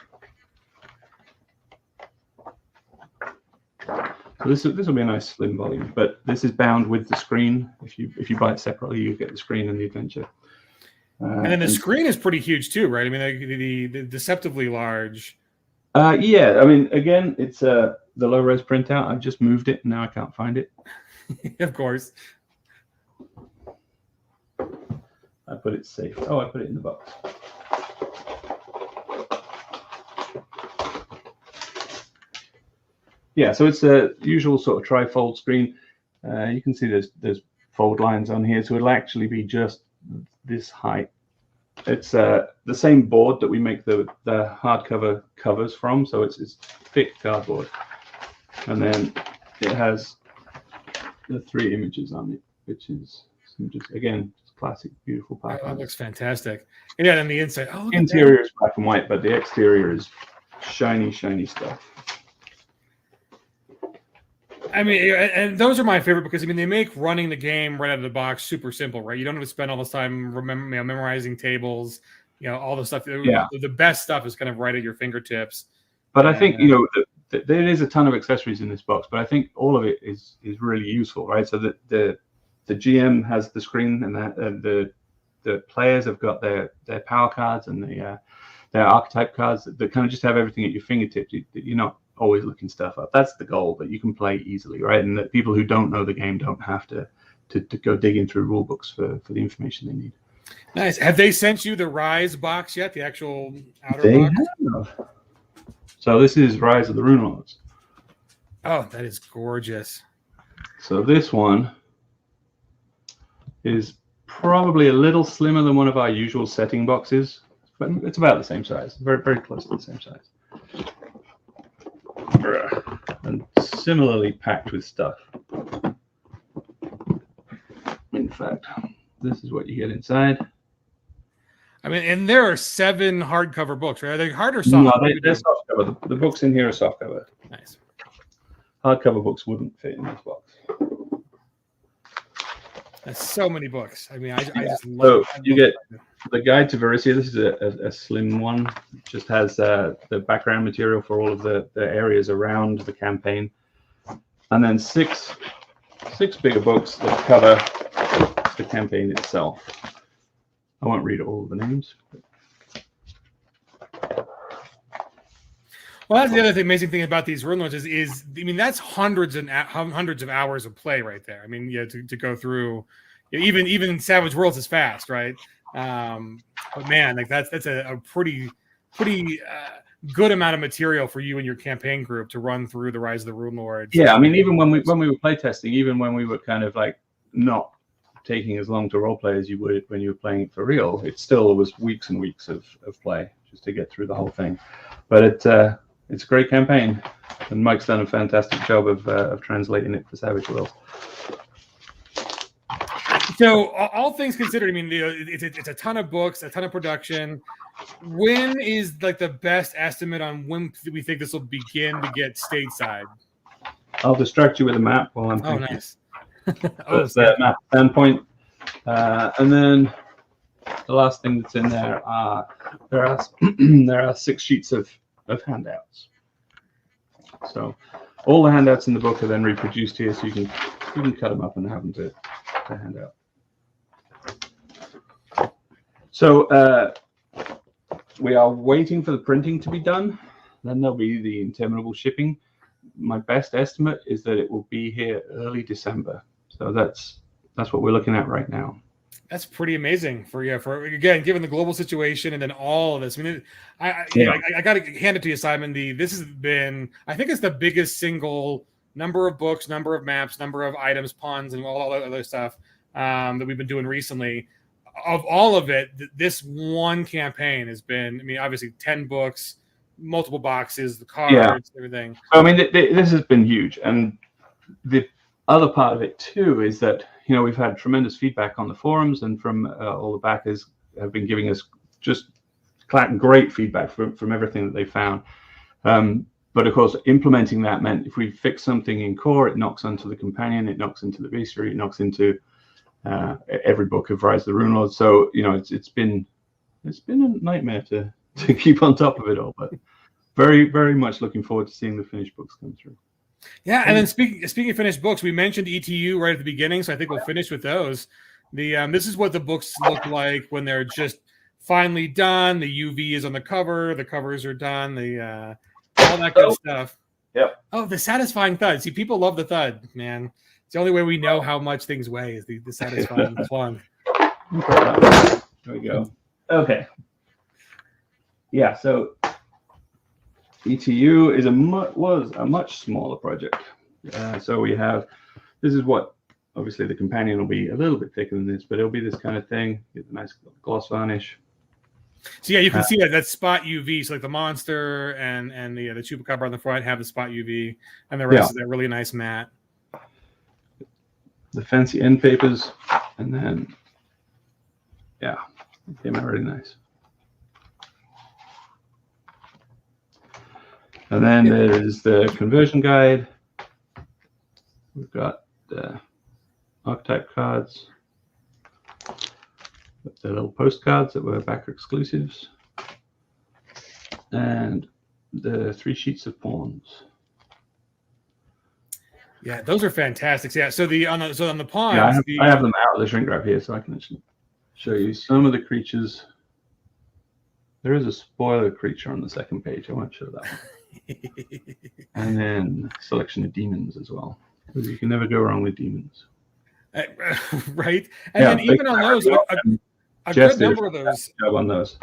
So this will be a nice slim volume, but this is bound with the screen. If you buy it separately, you get the screen and the adventure. And then the screen is pretty huge too, right? I mean, the deceptively large. Yeah, I mean, again, it's the low-res printout. I've just moved it, and now I can't find it. Of course. I put it safe. Oh, I put it in the box. Yeah, so it's a usual sort of tri-fold screen. You can see there's fold lines on here, so it'll actually be just this height. It's the same board that we make the hardcover covers from, so it's thick cardboard, and then it has the 3 images on it, which is just again just classic, beautiful paper. That looks fantastic. And yeah, then the inside. Oh, interior is black and white, but the exterior is shiny stuff. I mean, and those are my favorite because I mean they make running the game right out of the box super simple, right? You don't have to spend all this time memorizing tables, all the stuff. Yeah. The best stuff is kind of right at your fingertips. But I think there is a ton of accessories in this box, but I think all of it is really useful, right? So that the GM has the screen, and the players have got their power cards and their archetype cards that kind of just have everything at your fingertips. You're not always looking stuff up. That's the goal, that you can play easily, right? And that people who don't know the game don't have to go digging through rule books for the information they need. Nice. Have they sent you the Rise box yet? The actual outer They box? have. So this is Rise of the Rune Lords. Oh, that is gorgeous. So this one is probably a little slimmer than one of our usual setting boxes, but it's about the same size, very, very close to the same size. And similarly packed with stuff. In fact, this is what you get inside. I mean, and there are 7 hardcover books, right? Are they hard or soft? No, they're soft cover. The books in here are soft cover. Nice. Hardcover books wouldn't fit in this box. That's so many books. I mean, I just So love you get the guide to Varisia. This is a slim one. It just has the background material for all of the areas around the campaign, and then six bigger books that cover the campaign itself. I won't read all of the names. Well, that's the other amazing thing about these rune lords is I mean, that's hundreds of hours of play right there. I mean, to go through, even Savage Worlds is fast, right? But man, like that's a pretty good amount of material for you and your campaign group to run through the Rise of the Rune Lords. Yeah, I mean, even when we were playtesting, even when we were kind of like not taking as long to roleplay as you would when you were playing it for real, it still was weeks and weeks of play just to get through the whole thing. But it's a great campaign, and Mike's done a fantastic job of translating it for Savage Worlds. So, all things considered, I mean, it's a ton of books, a ton of production. When is like the best estimate on when we think this will begin to get stateside? I'll distract you with a map while I'm thinking. Oh, nice. That's the map standpoint, and then the last thing that's in there there are 6 sheets of handouts. So all the handouts in the book are then reproduced here, so you can cut them up and have them to hand out. So we are waiting for the printing to be done. Then there'll be the interminable shipping. My best estimate is that it will be here early December. So that's what we're looking at right now. That's pretty amazing for again, given the global situation and then all of this. I mean, I got to hand it to you, Simon. This has been, I think it's the biggest single number of books, number of maps, number of items, pawns, and all that other stuff that we've been doing recently. Of all of it, this one campaign has been, I mean, obviously 10 books, multiple boxes, the cards, everything. I mean, this has been huge. And the other part of it too is that, we've had tremendous feedback on the forums, and from all the backers have been giving us just great feedback from everything that they found. But of course, implementing that meant if we fix something in core, it knocks onto the companion, it knocks into the bestiary, it knocks into every book of Rise of the Rune Lord. So it's been a nightmare to keep on top of it all, but very, very much looking forward to seeing the finished books come through. Yeah, and then speaking of finished books, we mentioned ETU right at the beginning, so I think we'll finish with those. This is what the books look like when they're just finally done. The UV is on the cover, the covers are done, all that good stuff. Yep. Oh, the satisfying thud. See, people love the thud, man. It's the only way we know how much things weigh is the satisfying plung. There we go. Okay. Yeah, so ETU was a much smaller project. So we have, this is what, obviously the companion will be a little bit thicker than this, but it'll be this kind of thing. Get the nice gloss varnish. So yeah, you can see that spot UV. So like the monster and the chupacabra on the front have the spot UV, and the rest is that really nice matte. The fancy end papers, and then it came out really nice. And then there's the conversion guide. We've got the archetype cards, the little postcards that were backer exclusives, and the 3 sheets of pawns. Yeah, those are fantastic. Yeah, so on the pawns, I have them out of the shrink wrap here, so I can actually show you some of the creatures. There is a spoiler creature on the second page. I won't show that one. And then selection of demons as well, because you can never go wrong with demons. Right? And then even on those, a good number of those. Job on those.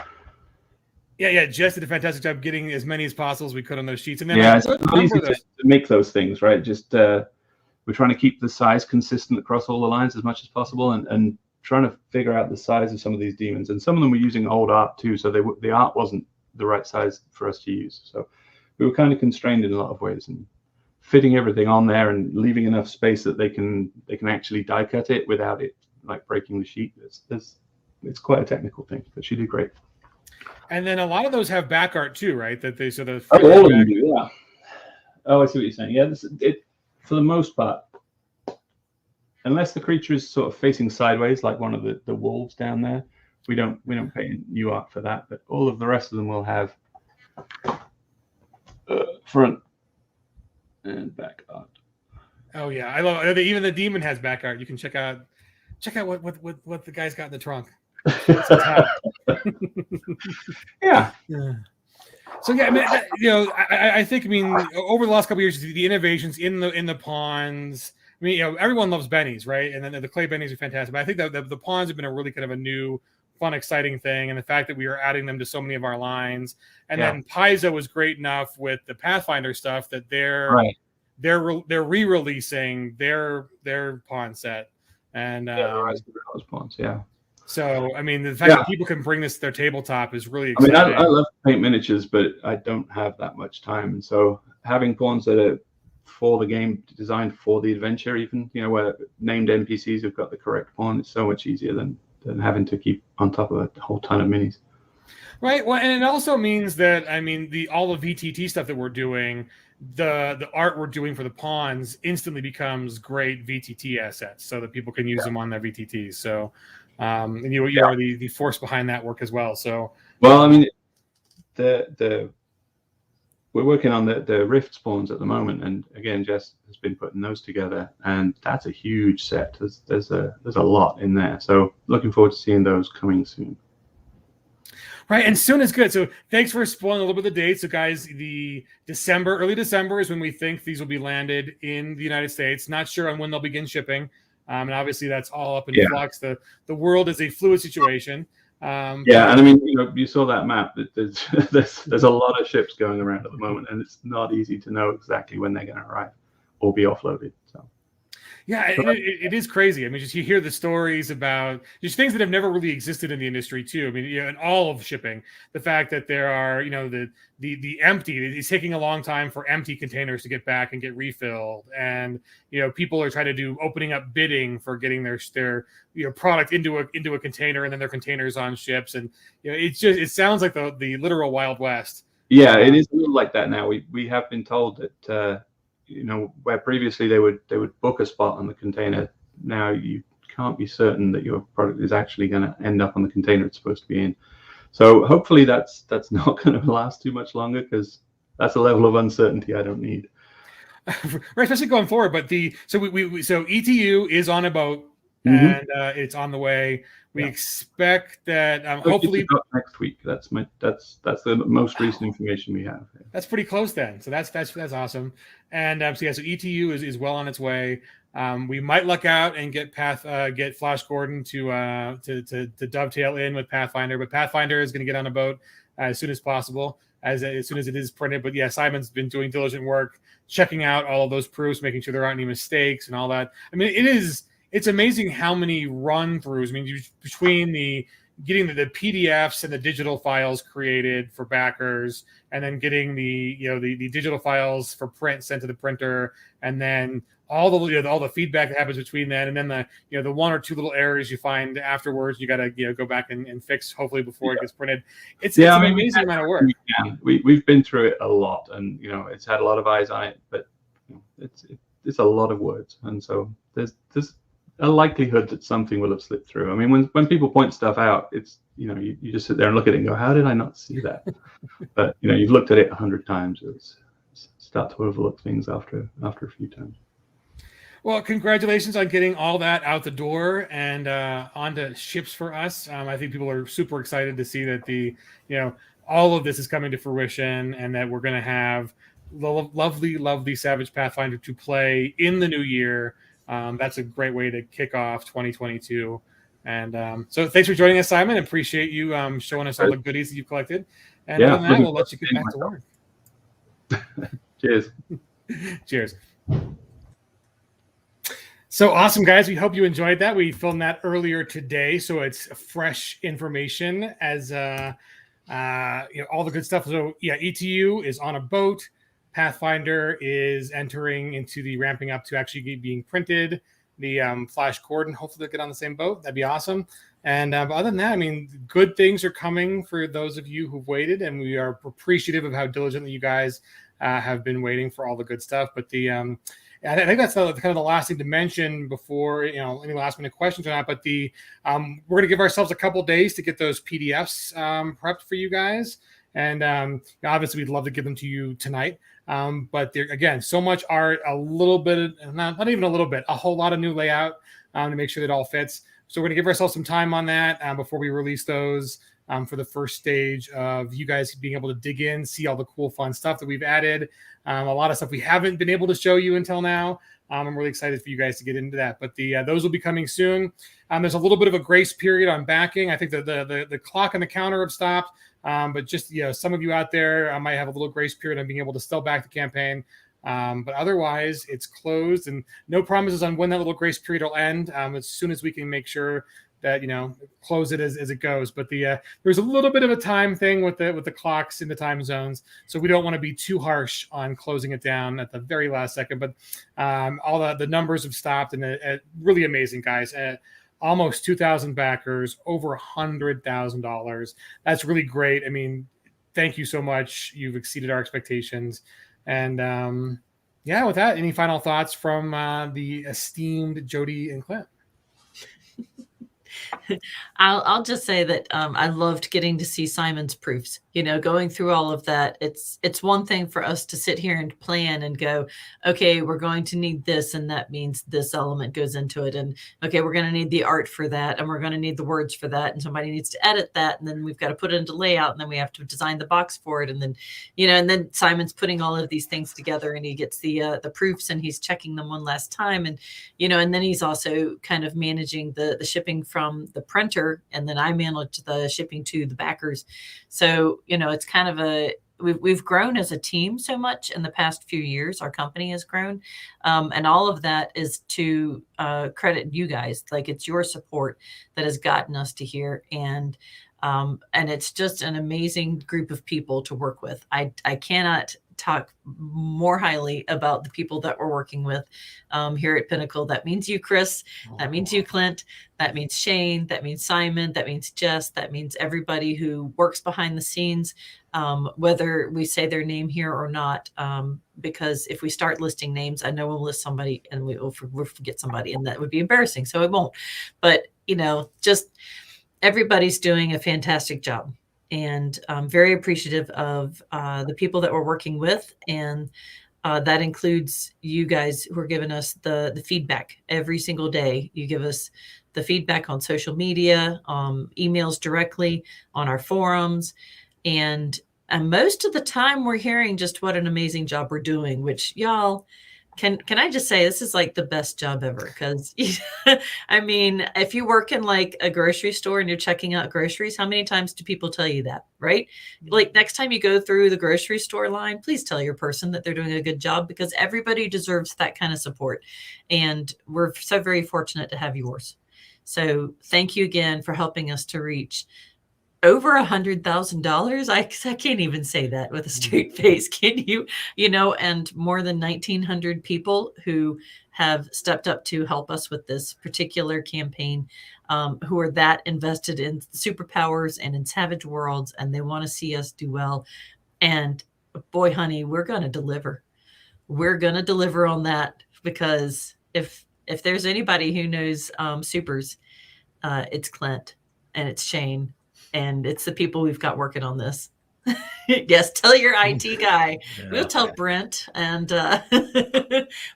Yeah, Jess did a fantastic job getting as many as possible as we could on those sheets. And then it's easy to make those things, right? Just we're trying to keep the size consistent across all the lines as much as possible, and trying to figure out the size of some of these demons. And some of them were using old art too, so the art wasn't the right size for us to use. So we were kind of constrained in a lot of ways, and fitting everything on there and leaving enough space that they can actually die cut it without it like breaking the sheet. It's quite a technical thing, but she did great. And then a lot of those have back art too, right? That they sort of all of them do, yeah. Oh, I see what you're saying. Yeah, for the most part, unless the creature is sort of facing sideways, like one of the wolves down there, we don't pay new art for that, but all of the rest of them will have front and back art. Oh yeah, I love even the demon has back art. You can check out what the guy's got in the trunk. Yeah. So yeah, I mean, I think over the last couple of years, the innovations in the ponds. I mean, everyone loves bennies, right? And then the clay bennies are fantastic. But I think that the ponds have been a really kind of a new, fun, exciting thing, and the fact that we are adding them to so many of our lines. And then Paizo was great enough with the Pathfinder stuff that they're re-releasing their pond set. And those ponds, so I mean, the fact that people can bring this to their tabletop is really exciting. I mean, I love to paint miniatures, but I don't have that much time, and so having pawns that are for the game, designed for the adventure, even where named NPCs have got the correct pawn, it's so much easier than having to keep on top of a whole ton of minis. Right. Well, and it also means that all the VTT stuff that we're doing, the art we're doing for the pawns instantly becomes great VTT assets, so that people can use them on their VTTs. So. And you are the force behind that work as well. So, well, I mean, we're working on the Rift spawns at the moment, and again, Jess has been putting those together, and that's a huge set. There's a lot in there. So, looking forward to seeing those coming soon. Right, and soon is good. So, thanks for spoiling a little bit of the dates. So, guys, early December is when we think these will be landed in the United States. Not sure on when they'll begin shipping. And obviously that's all up in flux. The world is a fluid situation. And I mean, you saw that map. There's a lot of ships going around at the moment, and it's not easy to know exactly when they're going to arrive or be offloaded. So. Yeah, it is crazy. I mean, just you hear the stories about just things that have never really existed in the industry too. I mean, in all of shipping, the fact that there are, the empty, it's taking a long time for empty containers to get back and get refilled, and people are trying to do opening up bidding for getting their product into a container, and then their containers on ships, and it sounds like the literal Wild West. Yeah, it is a little like that now. We have been told that. Where previously they would book a spot on the container, now you can't be certain that your product is actually going to end up on the container it's supposed to be in. So hopefully that's not going to last too much longer, because that's a level of uncertainty I don't need. Right, especially going forward. But so ETU is on a boat, and it's on the way. We expect that hopefully next week. That's the most recent information we have. That's pretty close then. So that's awesome. And so ETU is well on its way. We might luck out and get Flash Gordon to dovetail in with Pathfinder, but Pathfinder is going to get on a boat as soon as possible, as soon as it is printed. But Simon's been doing diligent work, checking out all of those proofs, making sure there aren't any mistakes and all that. I mean, it's amazing how many run-throughs. I mean, between getting the PDFs and the digital files created for backers, and then getting the digital files for print sent to the printer, and then all the feedback that happens between that, and then the one or two little errors you find afterwards, you got to go back and fix, hopefully before it gets printed. It's an amazing amount of work. We've been through it a lot, and it's had a lot of eyes on it, but it's a lot of words, and so there's a likelihood that something will have slipped through. I mean, when people point stuff out, it's you just sit there and look at it and go, how did I not see that? But you've looked at it 100 times, it's start to overlook things after a few times. Well, congratulations on getting all that out the door and onto ships for us. I think people are super excited to see that all of this is coming to fruition, and that we're going to have the lovely Savage Pathfinder to play in the new year. That's a great way to kick off 2022. And so thanks for joining us, Simon. Appreciate you showing us all the goodies that you've collected. And other than that, we'll let you get back to work. Cheers. Cheers. So awesome, guys. We hope you enjoyed that. We filmed that earlier today, so it's fresh information as all the good stuff. So ETU is on a boat. Pathfinder is entering into the ramping up to actually being printed. The Flash Gordon, hopefully they'll get on the same boat. That'd be awesome. And other than that, I mean, good things are coming for those of you who've waited, and we are appreciative of how diligently you guys have been waiting for all the good stuff. But I think that's kind of the last thing to mention before, any last minute questions or not. But we're going to give ourselves a couple days to get those PDFs prepped for you guys. And obviously, we'd love to give them to you tonight. But there, again, so much art, a little bit, not even a little bit, a whole lot of new layout to make sure that it all fits. So we're going to give ourselves some time on that before we release those for the first stage of you guys being able to dig in, see all the cool, fun stuff that we've added. A lot of stuff we haven't been able to show you until now. I'm really excited for you guys to get into that. But those will be coming soon. There's a little bit of a grace period on backing. I think the clock and the counter have stopped. But just, some of you out there might have a little grace period on being able to still back the campaign. But otherwise, it's closed, and no promises on when that little grace period will end. As soon as we can make sure that close it as it goes. But there's a little bit of a time thing with the clocks in the time zones, so we don't want to be too harsh on closing it down at the very last second. But all the numbers have stopped, and really amazing, guys. Almost 2,000 backers, over $100,000. That's really great. I mean, thank you so much. You've exceeded our expectations. And with that, any final thoughts from the esteemed Jody and Clint? I'll just say that I loved getting to see Simon's proofs. Going through all of that. It's one thing for us to sit here and plan and go, okay, we're going to need this, and that means this element goes into it, and okay, we're going to need the art for that, and we're going to need the words for that, and somebody needs to edit that, and then we've got to put it into layout, and then we have to design the box for it, and then and then Simon's putting all of these things together, and he gets the proofs, and he's checking them one last time, and and then he's also kind of managing the shipping from the printer, and then I manage the shipping to the backers. So it's kind of we've grown as a team so much in the past few years. Our company has grown, and all of that is to credit you guys. Like, it's your support that has gotten us to here, and it's just an amazing group of people to work with. I cannot talk more highly about the people that we're working with here at Pinnacle. That means you, Chris. That means you, Clint. That means Shane. That means Simon. That means Jess. That means everybody who works behind the scenes, whether we say their name here or not. Because if we start listing names, I know we'll list somebody and we'll forget somebody, and that would be embarrassing. So it won't. But, just everybody's doing a fantastic job. And I'm very appreciative of the people that we're working with. And that includes you guys who are giving us the feedback every single day. You give us the feedback on social media, emails directly, on our forums. And most of the time we're hearing just what an amazing job we're doing, which y'all, can I just say, this is like the best job ever? Because I mean, if you work in like a grocery store and you're checking out groceries, how many times do people tell you that, right? Like, next time you go through the grocery store line, please tell your person that they're doing a good job, because everybody deserves that kind of support. And we're so very fortunate to have yours. So thank you again for helping us to reach over $100,000. I can't even say that with a straight face. Can you? And more than 1,900 people who have stepped up to help us with this particular campaign, who are that invested in superpowers and in Savage Worlds, and they want to see us do well. And boy, honey, we're going to deliver. We're going to deliver on that, because if there's anybody who knows supers, it's Clint and it's Shane. And it's the people we've got working on this. Yes, tell your IT guy. Yeah. We'll tell Brent, and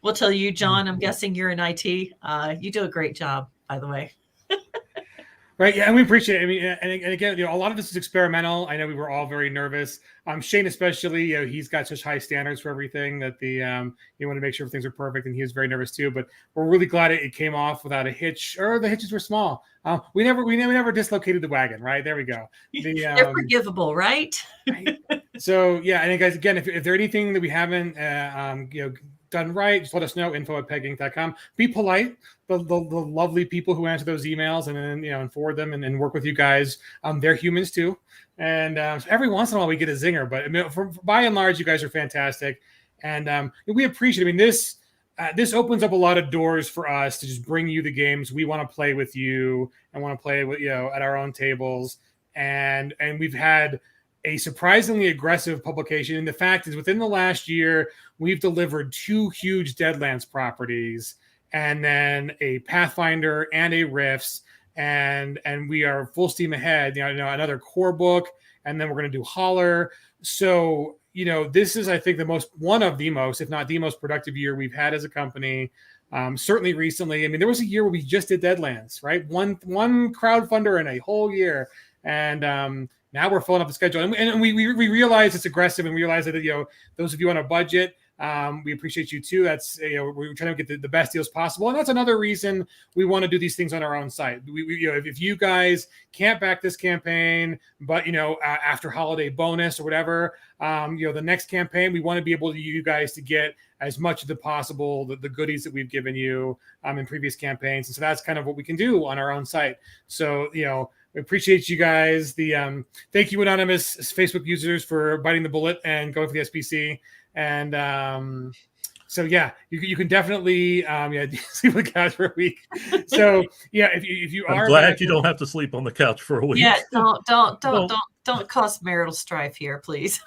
we'll tell you, John. I'm guessing you're in IT. You do a great job, by the way. Right. Yeah. And we appreciate it. I mean, and again, a lot of this is experimental. I know we were all very nervous. Shane, especially, he's got such high standards for everything that you want to make sure things are perfect. And he was very nervous too, but we're really glad it came off without a hitch, or the hitches were small. We never dislocated the wagon. Right. There we go. They're forgivable, right? Right. So yeah. And guys, again, if there's anything that we haven't, done right, just let us know. info@peginc.com. Be polite. The lovely people who answer those emails and then and forward them and work with you guys. They're humans too, and so every once in a while we get a zinger. But I mean, by and large, you guys are fantastic, and we appreciate it. I mean, this opens up a lot of doors for us to just bring you the games we want to play with you and want to play with at our own tables, and we've had a surprisingly aggressive publication. And the fact is, within the last year, we've delivered 2 huge Deadlands properties, and then a Pathfinder and a Rifts, and we are full steam ahead. Another core book, and then we're going to do Holler. So this is, I think, one of the most, if not the most productive year we've had as a company. Certainly recently. I mean, there was a year where we just did Deadlands, right? One crowdfunder in a whole year, and now we're filling up the schedule, and we realize it's aggressive, and we realize that those of you on a budget, we appreciate you too. That's we're trying to get the best deals possible, and that's another reason we want to do these things on our own site. If you guys can't back this campaign, but after holiday bonus or whatever, the next campaign, we want to be able to you guys to get as much of the possible the goodies that we've given you in previous campaigns, and so that's kind of what we can do on our own site. So we appreciate you guys. Thank you, anonymous Facebook users, for biting the bullet and going for the SPC. And so yeah, you can definitely sleep on the couch for a week. So yeah, if you are, I'm glad you don't have to sleep on the couch for a week. Yeah, don't cause marital strife here, please.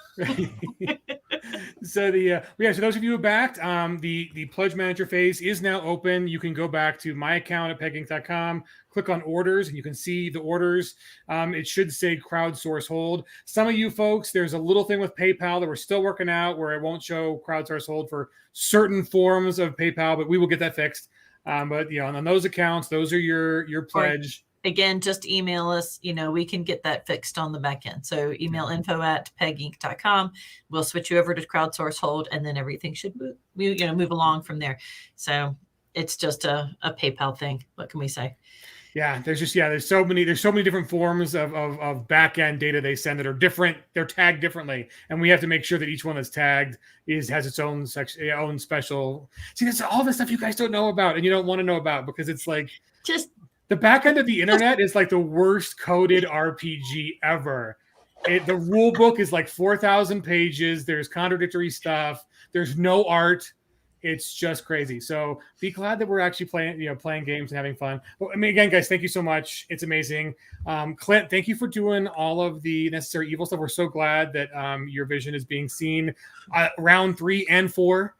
So so those of you who backed, the pledge manager phase is now open. You can go back to my account at peggink.com, click on orders, and you can see the orders. It should say crowdsource hold. Some of you folks, there's a little thing with PayPal that we're still working out where it won't show crowdsource hold for certain forms of PayPal, but we will get that fixed. But on those accounts, those are your pledge. Again, just email us. We can get that fixed on the back end. So email info@peggink.com. We'll switch you over to crowdsource hold, and then everything should move along from there. So it's just a PayPal thing. What can we say? Yeah, there's so many different forms of back end data they send that are different. They're tagged differently, and we have to make sure that each one that's tagged has its own section, own special. See, that's all the stuff you guys don't know about, and you don't want to know about, because it's like just. The back end of the internet is like the worst coded RPG ever. The rule book is like 4,000 pages. There's contradictory stuff. There's no art. It's just crazy. So be glad that we're actually playing games and having fun. Well, again, guys, thank you so much. It's amazing. Clint, thank you for doing all of the necessary evil stuff. We're so glad that your vision is being seen round 3 and 4.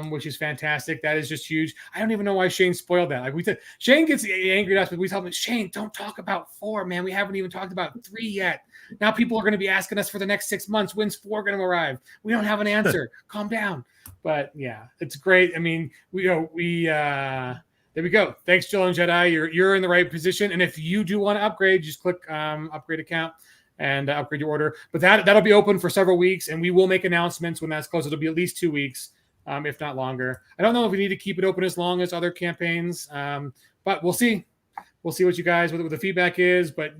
Which is fantastic. That is just huge. I don't even know why Shane spoiled that. Shane gets angry at us, but we tell him, Shane, don't talk about 4, man. We haven't even talked about 3 yet. Now people are going to be asking us for the next 6 months, when's 4 going to arrive? We don't have an answer. Calm down. But yeah, it's great. I mean, there we go. Thanks, Jill and Jedi. You're in the right position. And if you do want to upgrade, just click upgrade account and upgrade your order. But that'll be open for several weeks, and we will make announcements when that's closed. It'll be at least 2 weeks. If not longer. I don't know if we need to keep it open as long as other campaigns, but we'll see. We'll see what you guys, what the feedback is. But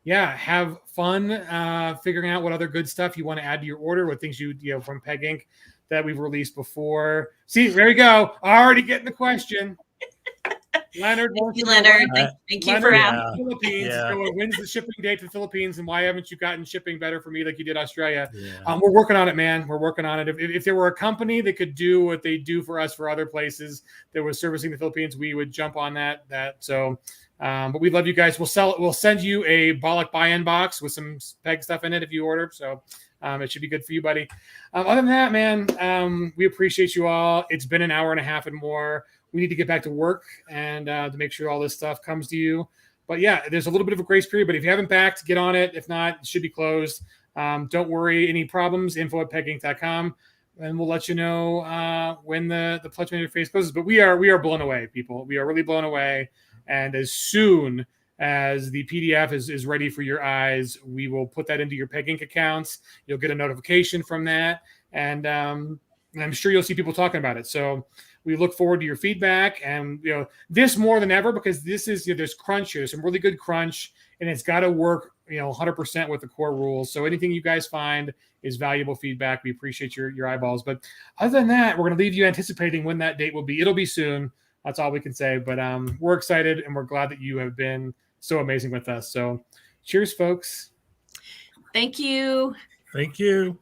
have fun figuring out what other good stuff you want to add to your order, what things you from Peg Inc. that we've released before. See, there we go. Already getting the question. Leonard. Thank you, Leonard. Thank you for asking. Philippines. So when's the shipping date to the Philippines, and why haven't you gotten shipping better for me like you did Australia? We're working on it, man. We're working on it. If there were a company that could do what they do for us for other places that was servicing the Philippines, we would jump on that. But we love you guys. We'll send you a Bollock buy-in box with some Peg stuff in it if you order. So it should be good for you, buddy. Other than that, man, we appreciate you all. It's been an hour and a half and more. We need to get back to work and to make sure all this stuff comes to you. But yeah, there's a little bit of a grace period, but if you haven't backed, get on it. If not, it should be closed. Don't worry. Any problems, info@peggink.com, and we'll let you know when the pledge manager phase closes. But we are blown away, people. We are really blown away. And as soon as the PDF is ready for your eyes, we will put that into your Peg Inc. accounts. You'll get a notification from that. And I'm sure you'll see people talking about it. So we look forward to your feedback, and this more than ever, because this is there's crunch here, some really good crunch, and it's got to work 100% with the core rules. So anything you guys find is valuable feedback. We appreciate your eyeballs. But other than that, we're going to leave you anticipating when that date will be. It'll be soon. That's all we can say. But we're excited, and we're glad that you have been so amazing with us. So cheers, folks. Thank you. Thank you.